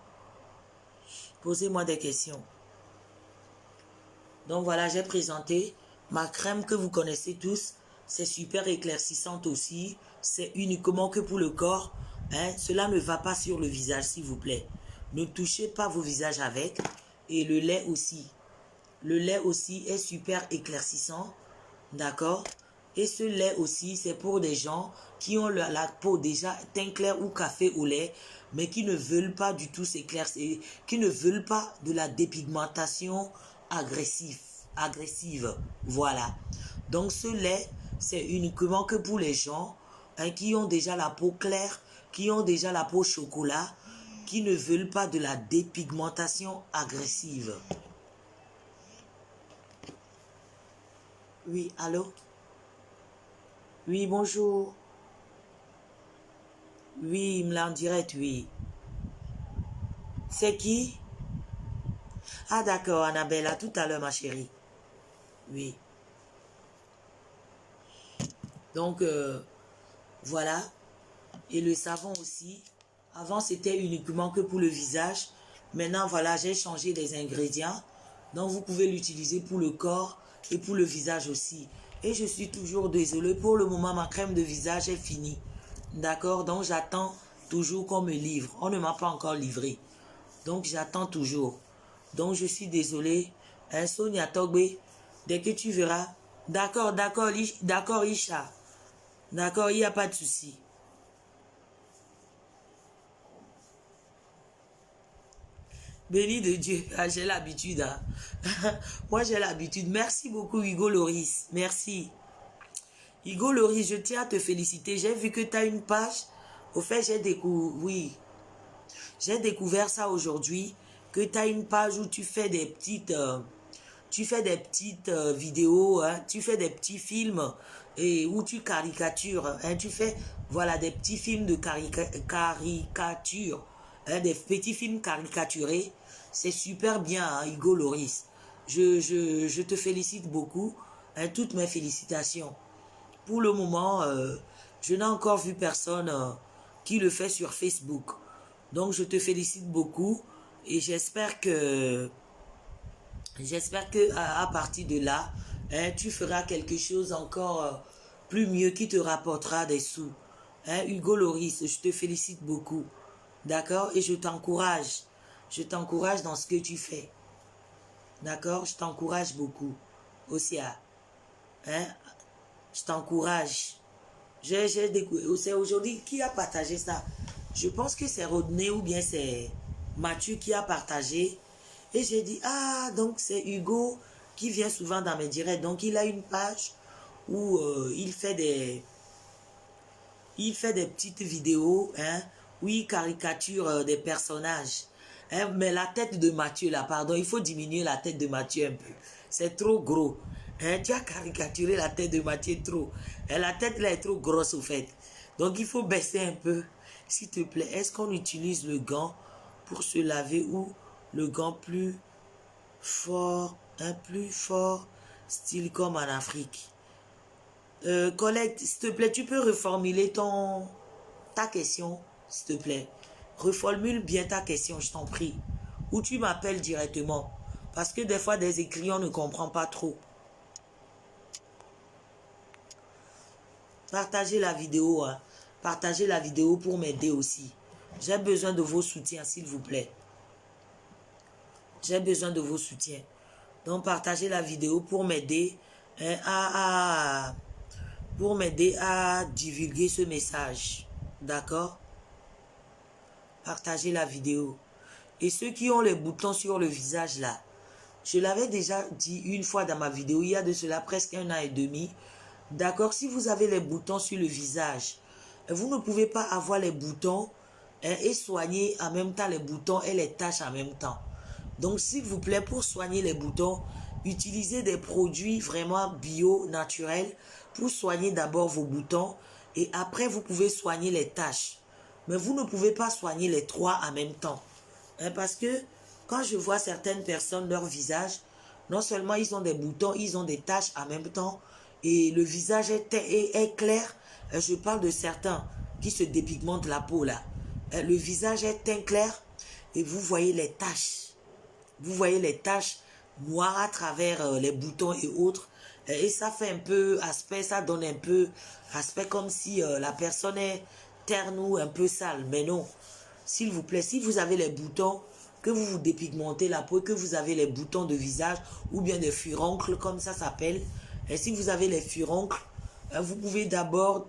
Posez-moi des questions. Donc voilà, j'ai présenté ma crème que vous connaissez tous. C'est super éclaircissante aussi. C'est uniquement que pour le corps. Hein. Cela ne va pas sur le visage, s'il vous plaît. Ne touchez pas vos visages avec. Et le lait aussi. Le lait aussi est super éclaircissant. D'accord? Et ce lait aussi, c'est pour des gens qui ont la peau déjà teint clair ou café au lait, mais qui ne veulent pas du tout s'éclaircir, qui ne veulent pas de la dépigmentation agressive. Voilà. Donc ce lait, c'est uniquement que pour les gens hein, qui ont déjà la peau claire, qui ont déjà la peau chocolat, qui ne veulent pas de la dépigmentation agressive. Oui, allô? Oui, bonjour. Oui, il me l'a en direct, oui. C'est qui? Ah d'accord, Annabelle, à tout à l'heure, ma chérie. Oui. Donc, voilà. Et le savon aussi. Avant, c'était uniquement que pour le visage. Maintenant, voilà, j'ai changé les ingrédients. Donc, vous pouvez l'utiliser pour le corps et pour le visage aussi. Et je suis toujours désolée. Pour le moment, ma crème de visage est finie. D'accord? Donc, j'attends toujours qu'on me livre. On ne m'a pas encore livré. Donc, j'attends toujours. Donc, je suis désolée. Hein, Sonia Togbe, dès que tu verras. D'accord, d'accord, Isha. D'accord, il n'y a pas de souci. Béni de Dieu. Ah, j'ai l'habitude. Hein. Moi, j'ai l'habitude. Merci beaucoup, Hugo Loris. Merci. Hugo Loris, je tiens à te féliciter. J'ai vu que tu as une page. Au fait, j'ai découvert ça aujourd'hui. Que tu as une page où tu fais des petites... vidéos, hein, tu fais des petits films et où tu caricatures, hein, tu fais voilà des petits films de caricature, hein, des petits films caricaturés. C'est super bien, hein, Hugo Loris. Je te félicite beaucoup, hein, toutes mes félicitations. Pour le moment, je n'ai encore vu personne qui le fait sur Facebook. Donc je te félicite beaucoup et J'espère que à partir de là, hein, tu feras quelque chose encore plus mieux qui te rapportera des sous. Hein, Hugo Loris, je te félicite beaucoup. D'accord? Et je t'encourage. Je t'encourage dans ce que tu fais. D'accord? Je t'encourage beaucoup. Aussi, hein? Je t'encourage. C'est aujourd'hui qui a partagé ça. Je pense que c'est Rodney ou bien c'est Mathieu qui a partagé. Et j'ai dit, ah, donc c'est Hugo qui vient souvent dans mes directs. Donc il a une page où il fait des petites vidéos, hein, où il caricature des personnages. Hein, mais la tête de Mathieu, là, pardon, il faut diminuer la tête de Mathieu un peu. C'est trop gros. Hein, tu as caricaturé la tête de Mathieu trop. Hein, la tête là est trop grosse au fait. Donc il faut baisser un peu. S'il te plaît, est-ce qu'on utilise le gant pour se laver ou le gant plus fort, plus fort, style comme en Afrique? Colette, s'il te plaît, tu peux reformuler ta question, s'il te plaît. Reformule bien ta question, je t'en prie. Ou tu m'appelles directement. Parce que des fois, des écrits, on ne comprend pas trop. Partagez la vidéo. Hein. Partagez la vidéo pour m'aider aussi. J'ai besoin de vos soutiens, s'il vous plaît. J'ai besoin de vos soutiens. Donc, partagez la vidéo pour m'aider hein, à divulguer ce message. D'accord? Partagez la vidéo. Et ceux qui ont les boutons sur le visage là, je l'avais déjà dit une fois dans ma vidéo, il y a de cela presque 1 an et demi. D'accord? Si vous avez les boutons sur le visage, vous ne pouvez pas avoir les boutons et soigner en même temps les boutons et les taches en même temps. Donc, s'il vous plaît, pour soigner les boutons, utilisez des produits vraiment bio, naturels, pour soigner d'abord vos boutons et après, vous pouvez soigner les taches. Mais vous ne pouvez pas soigner les trois en même temps. Hein, parce que quand je vois certaines personnes, leur visage, non seulement ils ont des boutons, ils ont des taches en même temps et le visage est clair. Je parle de certains qui se dépigmentent la peau là. Le visage est teint clair et vous voyez les taches. Vous voyez les taches noires à travers les boutons et autres. Et ça fait un peu aspect, ça donne un peu aspect comme si la personne est terne ou un peu sale. Mais non, s'il vous plaît, si vous avez les boutons, que vous vous dépigmentez la peau, que vous avez les boutons de visage ou bien des furoncles comme ça s'appelle. Et si vous avez les furoncles, vous pouvez d'abord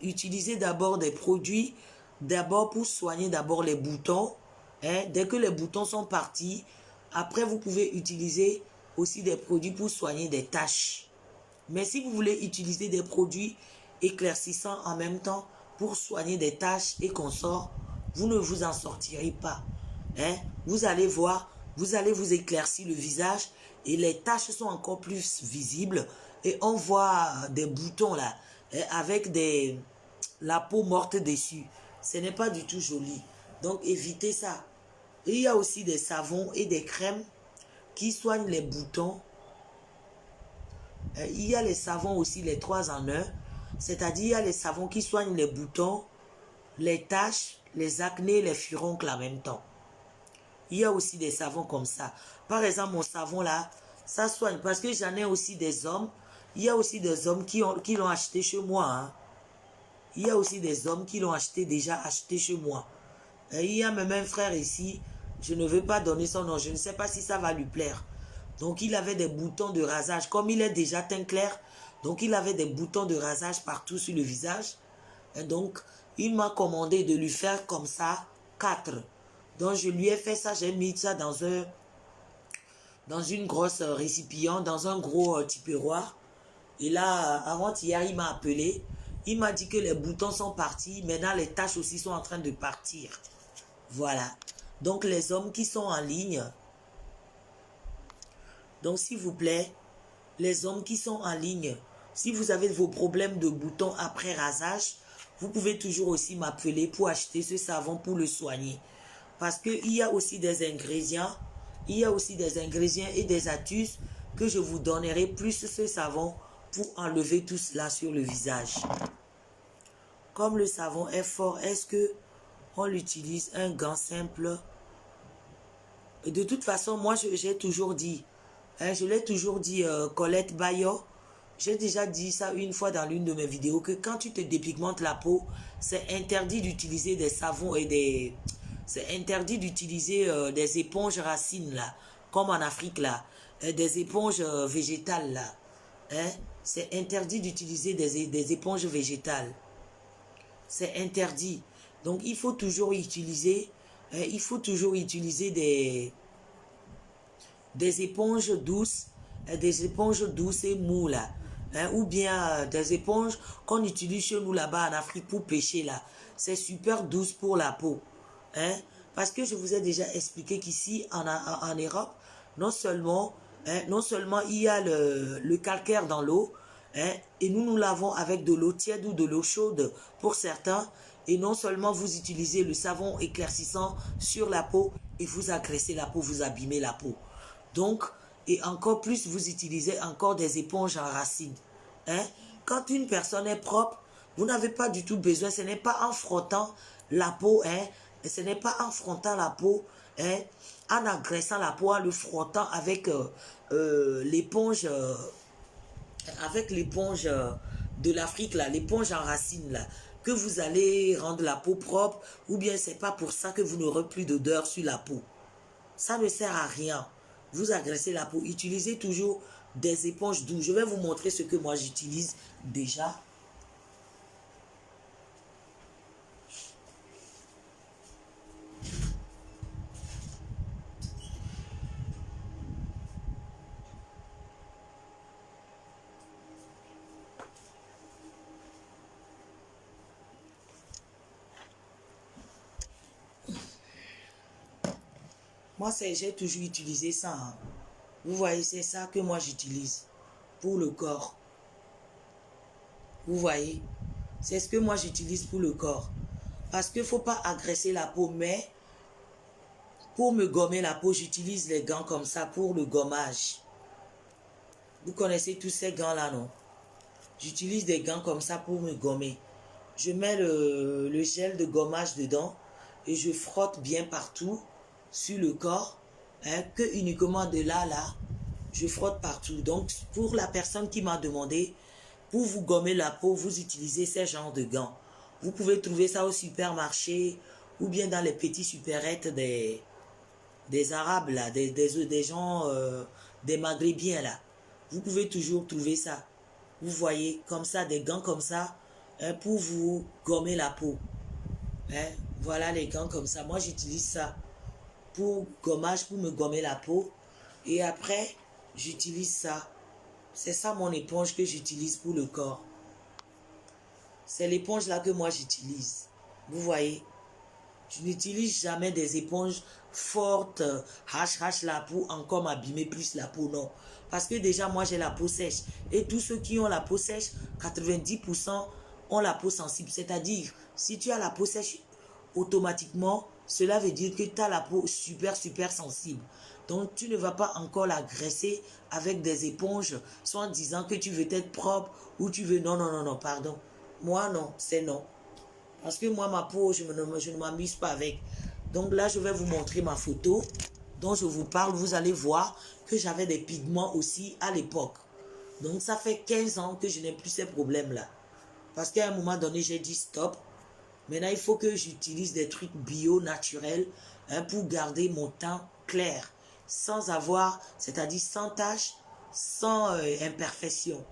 utiliser d'abord des produits, d'abord pour soigner d'abord les boutons. Dès que les boutons sont partis, après vous pouvez utiliser aussi des produits pour soigner des taches. Mais si vous voulez utiliser des produits éclaircissants en même temps pour soigner des taches et consorts, vous ne vous en sortirez pas. Vous allez voir, vous allez vous éclaircir le visage et les taches sont encore plus visibles et on voit des boutons là avec la peau morte dessus. Ce n'est pas du tout joli. Donc évitez ça. Et il y a aussi des savons et des crèmes qui soignent les boutons. Il y a les savons aussi, les 3 en 1. C'est-à-dire il y a les savons qui soignent les boutons, les taches, les acnés, les furoncles en même temps. Il y a aussi des savons comme ça. Par exemple, mon savon là, ça soigne. Parce que j'en ai aussi des hommes. Il y a aussi des hommes qui l'ont acheté chez moi. Hein. Il y a aussi des hommes qui l'ont déjà acheté chez moi. Et il y a même un frère ici. Je ne veux pas donner son nom. Je ne sais pas si ça va lui plaire. Donc, il avait des boutons de rasage. Comme il est déjà teint clair, donc il avait des boutons de rasage partout sur le visage. Et donc, il m'a commandé de lui faire comme ça 4. Donc, je lui ai fait ça. J'ai mis ça dans une grosse récipient, dans un gros tupperware. Et là, avant-hier, il m'a appelé. Il m'a dit que les boutons sont partis. Maintenant, les taches aussi sont en train de partir. Voilà. Donc, les hommes qui sont en ligne. Donc, s'il vous plaît, les hommes qui sont en ligne, si vous avez vos problèmes de boutons après rasage, vous pouvez toujours aussi m'appeler pour acheter ce savon pour le soigner. Parce qu'il y a aussi des ingrédients, et des astuces que je vous donnerai plus ce savon pour enlever tout cela sur le visage. Comme le savon est fort, est-ce que on l'utilise un gant simple? Et de toute façon, moi j'ai toujours dit, je l'ai toujours dit, Colette Bayo, j'ai déjà dit ça une fois dans l'une de mes vidéos, que quand tu te dépigmentes la peau, c'est interdit d'utiliser des savons et c'est interdit d'utiliser des éponges racines là, comme en Afrique là, des éponges végétales là. C'est interdit d'utiliser des éponges végétales. C'est interdit. Donc il faut toujours utiliser, des éponges douces, et mous là. Ou bien des éponges qu'on utilise chez nous là-bas en Afrique pour pêcher là. C'est super douce pour la peau. Parce que je vous ai déjà expliqué qu'ici en Europe, non seulement il y a le calcaire dans l'eau, et nous lavons avec de l'eau tiède ou de l'eau chaude pour certains, et non seulement vous utilisez le savon éclaircissant sur la peau et vous agressez la peau, vous abîmez la peau. Donc, et encore plus, vous utilisez encore des éponges en racines. Quand une personne est propre, vous n'avez pas du tout besoin, ce n'est pas en frottant la peau, ce n'est pas en frottant la peau, en agressant la peau, en le frottant avec l'éponge, de l'Afrique, là, l'éponge en racines, là, que vous allez rendre la peau propre, ou bien c'est pas pour ça que vous n'aurez plus d'odeur sur la peau. Ça ne sert à rien. Vous agressez la peau. Utilisez toujours des éponges douces. Je vais vous montrer ce que moi j'utilise déjà. Moi, j'ai toujours utilisé ça. Hein. Vous voyez, c'est ça que moi j'utilise pour le corps. Vous voyez, c'est ce que moi j'utilise pour le corps. Parce qu'il ne faut pas agresser la peau, mais pour me gommer la peau, j'utilise les gants comme ça pour le gommage. Vous connaissez tous ces gants-là, non? J'utilise des gants comme ça pour me gommer. Je mets le gel de gommage dedans. et je frotte bien partout sur le corps, hein, que uniquement de là, je frotte partout. Donc, pour la personne qui m'a demandé, pour vous gommer la peau, vous utilisez ces genres de gants. Vous pouvez trouver ça au supermarché ou bien dans les petits supérettes des Arabes, là, des gens, des Maghrébiens, là. Vous pouvez toujours trouver ça. Vous voyez, comme ça, des gants comme ça, hein, pour vous gommer la peau. Hein, voilà les gants comme ça. Moi, j'utilise ça pour gommage, pour me gommer la peau. Et après, j'utilise ça. C'est ça mon éponge que j'utilise pour le corps. C'est l'éponge là que moi j'utilise. Vous voyez, je n'utilise jamais des éponges fortes, hache la peau, encore m'abîmer plus la peau, non. Parce que déjà, moi, j'ai la peau sèche. Et tous ceux qui ont la peau sèche, 90% ont la peau sensible. C'est-à-dire, si tu as la peau sèche, automatiquement, cela veut dire que tu as la peau super sensible. Donc, tu ne vas pas encore la graisser avec des éponges, soit en disant que tu veux être propre ou tu veux... Non, pardon. Moi, non, c'est non. Parce que moi, ma peau, je ne m'amuse pas avec. Donc là, je vais vous montrer ma photo dont je vous parle. Vous allez voir que j'avais des pigments aussi à l'époque. Donc ça fait 15 ans que je n'ai plus ces problèmes-là. Parce qu'à un moment donné, j'ai dit stop. Maintenant, il faut que j'utilise des trucs bio, naturels, hein, pour garder mon teint clair. Sans avoir, c'est-à-dire sans taches, sans imperfection.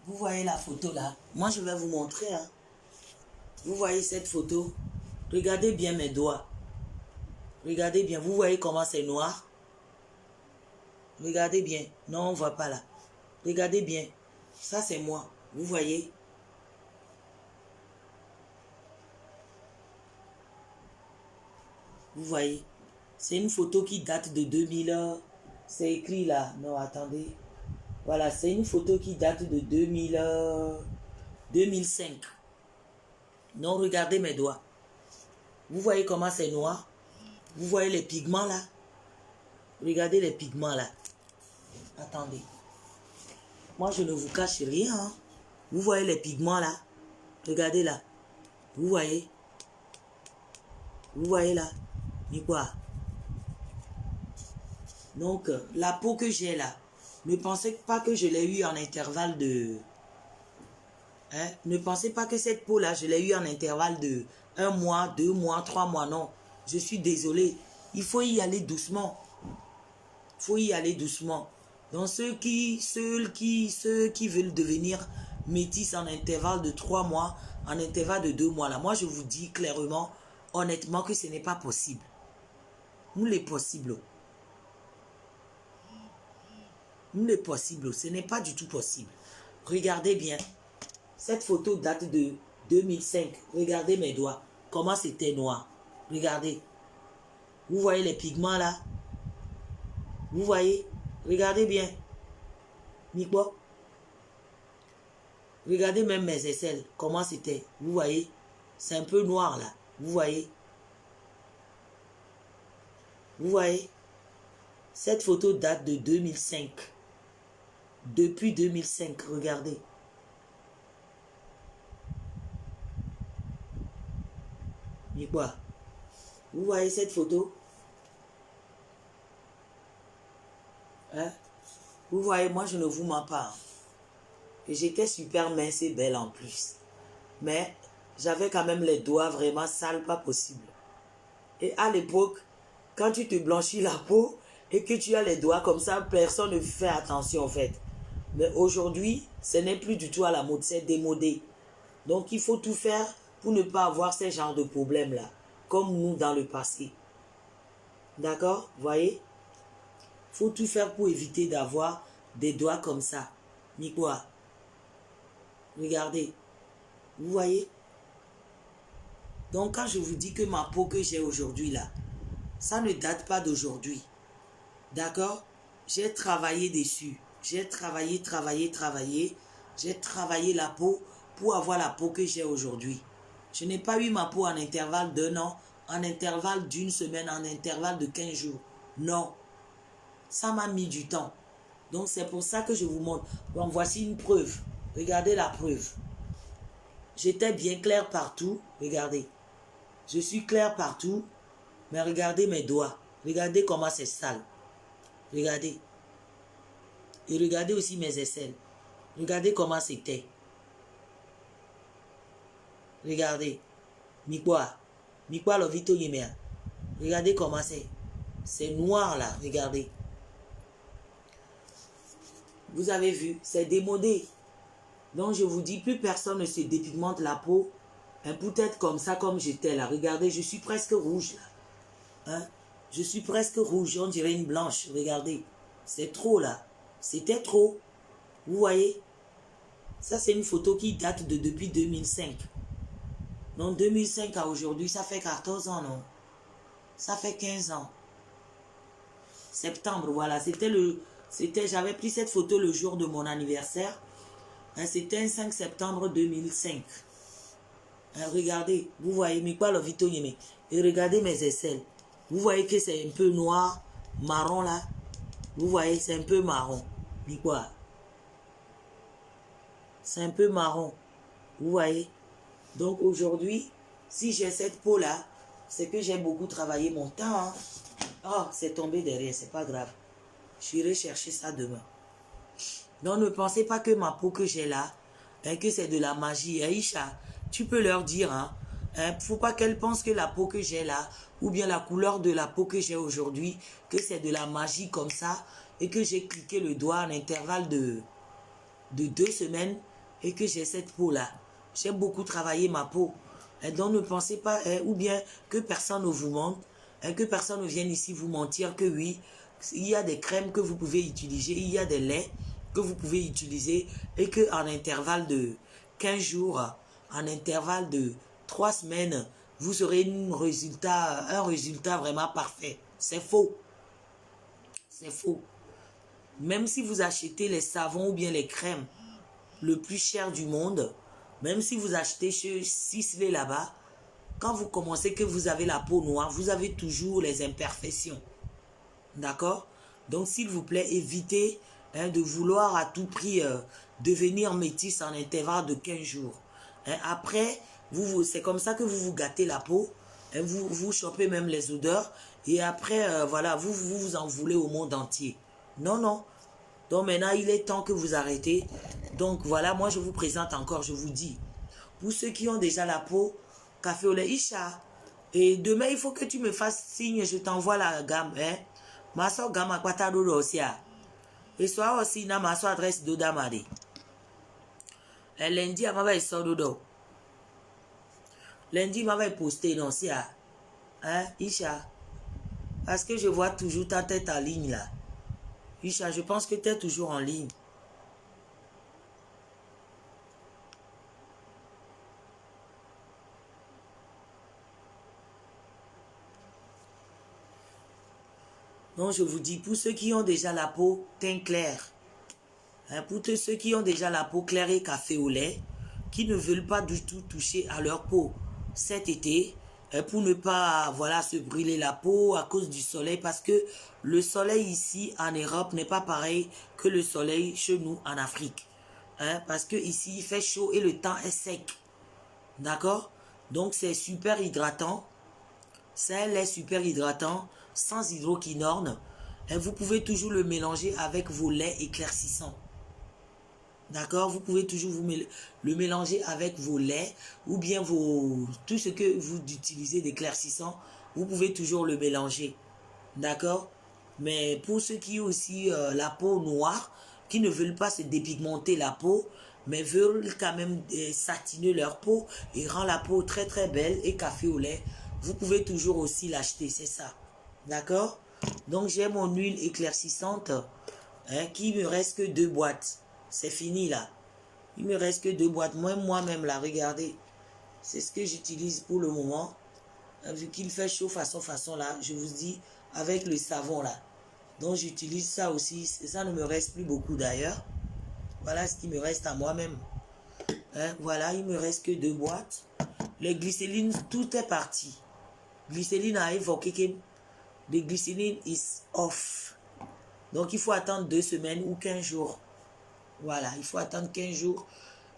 Vous voyez la photo là? Moi, je vais vous montrer. Hein. Vous voyez cette photo? Regardez bien mes doigts. Regardez bien. Vous voyez comment c'est noir? Regardez bien. Non, on ne voit pas là. Regardez bien. Ça, c'est moi. Vous voyez? Vous voyez? C'est une photo qui date de 2000. C'est écrit là. Non, attendez. Voilà, c'est une photo qui date de 2005. Non, regardez mes doigts. Vous voyez comment c'est noir? Vous voyez les pigments là? Regardez les pigments là. Attendez. Moi, je ne vous cache rien. Hein. Vous voyez les pigments là? Regardez là. Vous voyez? Vous voyez là? Ni quoi? Donc, la peau que j'ai là, ne pensez pas que je l'ai eu en intervalle de... Hein? Ne pensez pas que cette peau-là, je l'ai eu en intervalle de 1 mois, 2 mois, 3 mois. Non, je suis désolé. Il faut y aller doucement. Il faut y aller doucement. Donc, ceux qui veulent devenir métis en intervalle de 3 mois, en intervalle de 2 mois, là, moi, je vous dis clairement, honnêtement, que ce n'est pas possible. Nous, les possibles. Nous, les possibles, ce n'est pas du tout possible. Regardez bien. Cette photo date de 2005. Regardez mes doigts. Comment c'était noir. Regardez. Vous voyez les pigments là? Vous voyez? Regardez bien. Nico. Regardez même mes aisselles. Comment c'était? Vous voyez? C'est un peu noir là. Vous voyez? Vous voyez? Cette photo date de 2005. Depuis 2005, regardez. Mais quoi? Vous voyez cette photo? Hein? Vous voyez, moi je ne vous mens pas. Et j'étais super mince et belle en plus. Mais j'avais quand même les doigts vraiment sales, pas possible. Et à l'époque, quand tu te blanchis la peau et que tu as les doigts comme ça, personne ne fait attention en fait. Mais aujourd'hui, ce n'est plus du tout à la mode, c'est démodé. Donc il faut tout faire pour ne pas avoir ces genres de problèmes-là, comme nous dans le passé. D'accord? Vous voyez? Il faut tout faire pour éviter d'avoir des doigts comme ça. Ni quoi? Regardez. Vous voyez? Donc quand je vous dis que ma peau que j'ai aujourd'hui là, ça ne date pas d'aujourd'hui. D'accord? J'ai travaillé dessus. J'ai travaillé. J'ai travaillé la peau pour avoir la peau que j'ai aujourd'hui. Je n'ai pas eu ma peau en intervalle d'1 an, en intervalle d'1 semaine, en intervalle de 15 jours. Non. Ça m'a mis du temps. Donc c'est pour ça que je vous montre. Donc voici une preuve. Regardez la preuve. J'étais bien clair partout. Regardez. Je suis clair partout. Mais regardez mes doigts. Regardez comment c'est sale. Regardez. Et regardez aussi mes aisselles. Regardez comment c'était. Regardez. Mikwa. Mikwa Lovito Yemea. Regardez comment c'est. C'est noir là. Regardez. Vous avez vu. C'est démodé. Donc je vous dis, plus personne ne se dépigmente la peau. Hein, peut-être comme ça, comme j'étais là. Regardez, je suis presque rouge là. Hein? Je suis presque rouge. On dirait une blanche. Regardez. C'est trop là. C'était trop. Vous voyez? Ça, c'est une photo qui date de depuis 2005. Donc 2005 à aujourd'hui, ça fait 14 ans, non? Ça fait 15 ans. Septembre, voilà. J'avais pris cette photo le jour de mon anniversaire. Hein, c'était un 5 septembre 2005. Hein, regardez, vous voyez, Mikwa Lovito Yeme. Et regardez mes aisselles. Vous voyez que c'est un peu noir, marron là. Vous voyez, c'est un peu marron. Mikwa. C'est un peu marron. Vous voyez? Donc aujourd'hui, si j'ai cette peau là, c'est que j'ai beaucoup travaillé mon temps. Hein. Oh, c'est tombé derrière, c'est pas grave. J'irai chercher ça demain. Donc ne pensez pas que ma peau que j'ai là, hein, que c'est de la magie. Aïcha, tu peux leur dire, hein, faut pas qu'elles pensent que la peau que j'ai là, ou bien la couleur de la peau que j'ai aujourd'hui, que c'est de la magie comme ça, et que j'ai cliqué le doigt en intervalle de 2 semaines, et que j'ai cette peau là. J'ai beaucoup travaillé ma peau. Et donc ne pensez pas, ou bien que personne ne vous mente, que personne ne vienne ici vous mentir que oui, il y a des crèmes que vous pouvez utiliser, il y a des laits que vous pouvez utiliser et qu'en intervalle de 15 jours, en intervalle de 3 semaines, vous aurez un résultat vraiment parfait. C'est faux. C'est faux. Même si vous achetez les savons ou bien les crèmes le plus cher du monde, même si vous achetez chez Sisley là-bas, quand vous commencez que vous avez la peau noire, vous avez toujours les imperfections. D'accord? Donc, s'il vous plaît, évitez de vouloir à tout prix devenir métisse en intervalle de 15 jours. Hein, après, c'est comme ça que vous vous gâtez la peau. Hein, vous chopez même les odeurs. Et après, voilà, vous en voulez au monde entier. Non, non. Donc maintenant, il est temps que vous arrêtez. Donc voilà, moi je vous présente encore, je vous dis. Pour ceux qui ont déjà la peau, café au lait, Isha. Et demain, il faut que tu me fasses signe, je t'envoie la gamme. Hein? Ma soeur gamme à Quatadouro aussi. Et soit aussi, ma soeur adresse d'Odamade. Lundi, elle m'a sort d'Odo. Lundi, m'a posté non, si. Hein, Isha? Parce que je vois toujours ta tête en ligne là. Isha, je pense que tu es toujours en ligne. Donc, je vous dis, pour ceux qui ont déjà la peau teint clair, hein, pour tous ceux qui ont déjà la peau claire et café au lait, qui ne veulent pas du tout toucher à leur peau cet été, pour ne pas voilà, se brûler la peau à cause du soleil, parce que le soleil ici en Europe n'est pas pareil que le soleil chez nous en Afrique. Hein, parce que ici il fait chaud et le temps est sec. D'accord? Donc c'est super hydratant. C'est un lait super hydratant, sans hydroquinone. Et vous pouvez toujours le mélanger avec vos laits éclaircissants. D'accord? Vous pouvez toujours le mélanger avec vos laits ou bien tout ce que vous utilisez d'éclaircissant. Vous pouvez toujours le mélanger. D'accord? Mais pour ceux qui ont aussi la peau noire, qui ne veulent pas se dépigmenter la peau, mais veulent quand même satiner leur peau et rendre la peau très très belle et café au lait, vous pouvez toujours aussi l'acheter, c'est ça. D'accord? Donc j'ai mon huile éclaircissante, hein, qui me reste que 2 boîtes. C'est fini là. Il me reste que 2 boîtes. Moi-même là, regardez. C'est ce que j'utilise pour le moment. Vu qu'il fait chaud façon là, je vous dis, avec le savon là. Donc j'utilise ça aussi. Ça ne me reste plus beaucoup d'ailleurs. Voilà ce qui me reste à moi-même. Hein, voilà, il me reste que 2 boîtes. Les glycérines, tout est parti. Glycérine a évoqué que le glycérine is off. Donc, il faut attendre 2 semaines ou 15 jours. Voilà, il faut attendre 15 jours.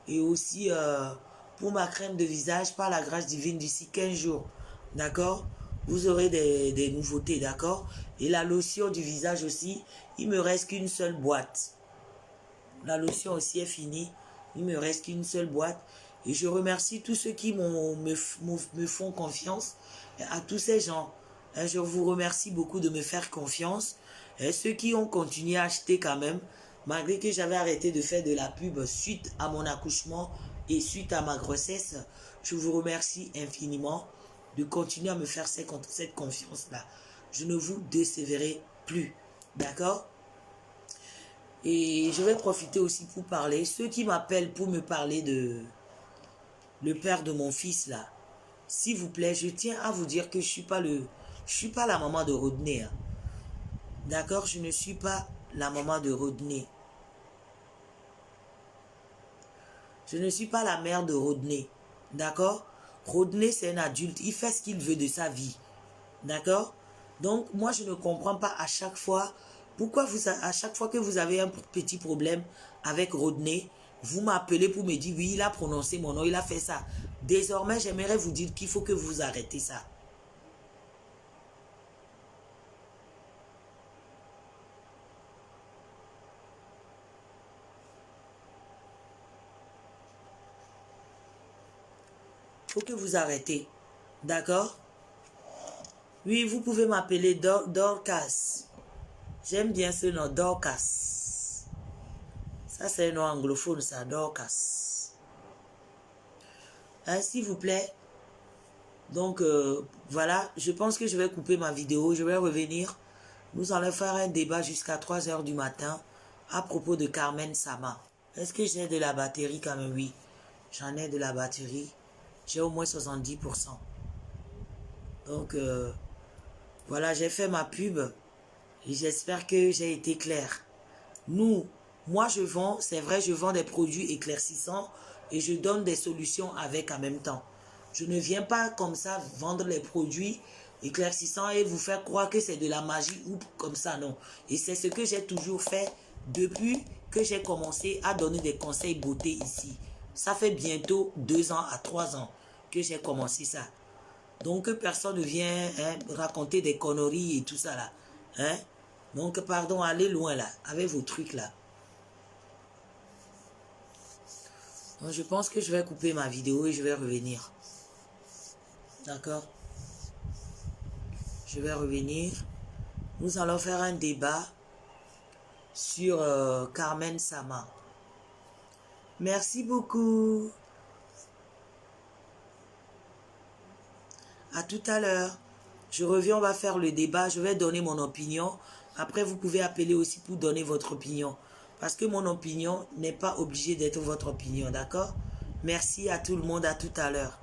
Et aussi, pour ma crème de visage, par la grâce divine, d'ici 15 jours. D'accord? Vous aurez des nouveautés, d'accord? Et la lotion du visage aussi, il me reste qu'une seule boîte. La lotion aussi est finie. Il me reste qu'une seule boîte. Et je remercie tous ceux qui me font confiance. À tous ces gens. Je vous remercie beaucoup de me faire confiance. Et ceux qui ont continué à acheter quand même. Malgré que j'avais arrêté de faire de la pub suite à mon accouchement et suite à ma grossesse. Je vous remercie infiniment de continuer à me faire cette confiance-là. Je ne vous déceverai plus. D'accord? Et je vais profiter aussi pour parler. Ceux qui m'appellent pour me parler de le père de mon fils là. S'il vous plaît, je tiens à vous dire que je suis pas la maman de Rodney. Hein. D'accord? Je ne suis pas la maman de Rodney. Je ne suis pas la mère de Rodney. D'accord? Rodney, c'est un adulte. Il fait ce qu'il veut de sa vie. D'accord? Donc, moi, je ne comprends pas à chaque fois. Pourquoi à chaque fois que vous avez un petit problème avec Rodney, vous m'appelez pour me dire, oui, il a prononcé mon nom, il a fait ça. Désormais, j'aimerais vous dire qu'il faut que vous arrêtez ça. Il faut que vous arrêtez. D'accord? Oui, vous pouvez m'appeler Dorcas. J'aime bien ce nom, Dorcas. Ça, c'est un nom anglophone, ça, Dorcas. Hein, s'il vous plaît. Donc, voilà, je pense que je vais couper ma vidéo. Je vais revenir. Nous allons faire un débat jusqu'à 3 h du matin à propos de Carmen Sama. Est-ce que j'ai de la batterie quand même? Oui, j'en ai de la batterie. J'ai au moins 70%. Donc, voilà, j'ai fait ma pub. Et j'espère que j'ai été clair. Moi je vends, c'est vrai, je vends des produits éclaircissants et je donne des solutions avec en même temps. Je ne viens pas comme ça vendre les produits éclaircissants et vous faire croire que c'est de la magie ou comme ça, non. Et c'est ce que j'ai toujours fait depuis que j'ai commencé à donner des conseils beauté ici. Ça fait bientôt 2 ans à 3 ans que j'ai commencé ça. Donc personne ne vient raconter des conneries et tout ça là. Hein? Donc, pardon, allez loin là, avec vos trucs là. Donc, je pense que je vais couper ma vidéo et je vais revenir. D'accord? Je vais revenir. Nous allons faire un débat sur Carmen Sama. Merci beaucoup. À tout à l'heure. Je reviens, on va faire le débat. Je vais donner mon opinion. Après, vous pouvez appeler aussi pour donner votre opinion. Parce que mon opinion n'est pas obligée d'être votre opinion, d'accord? Merci à tout le monde, à tout à l'heure.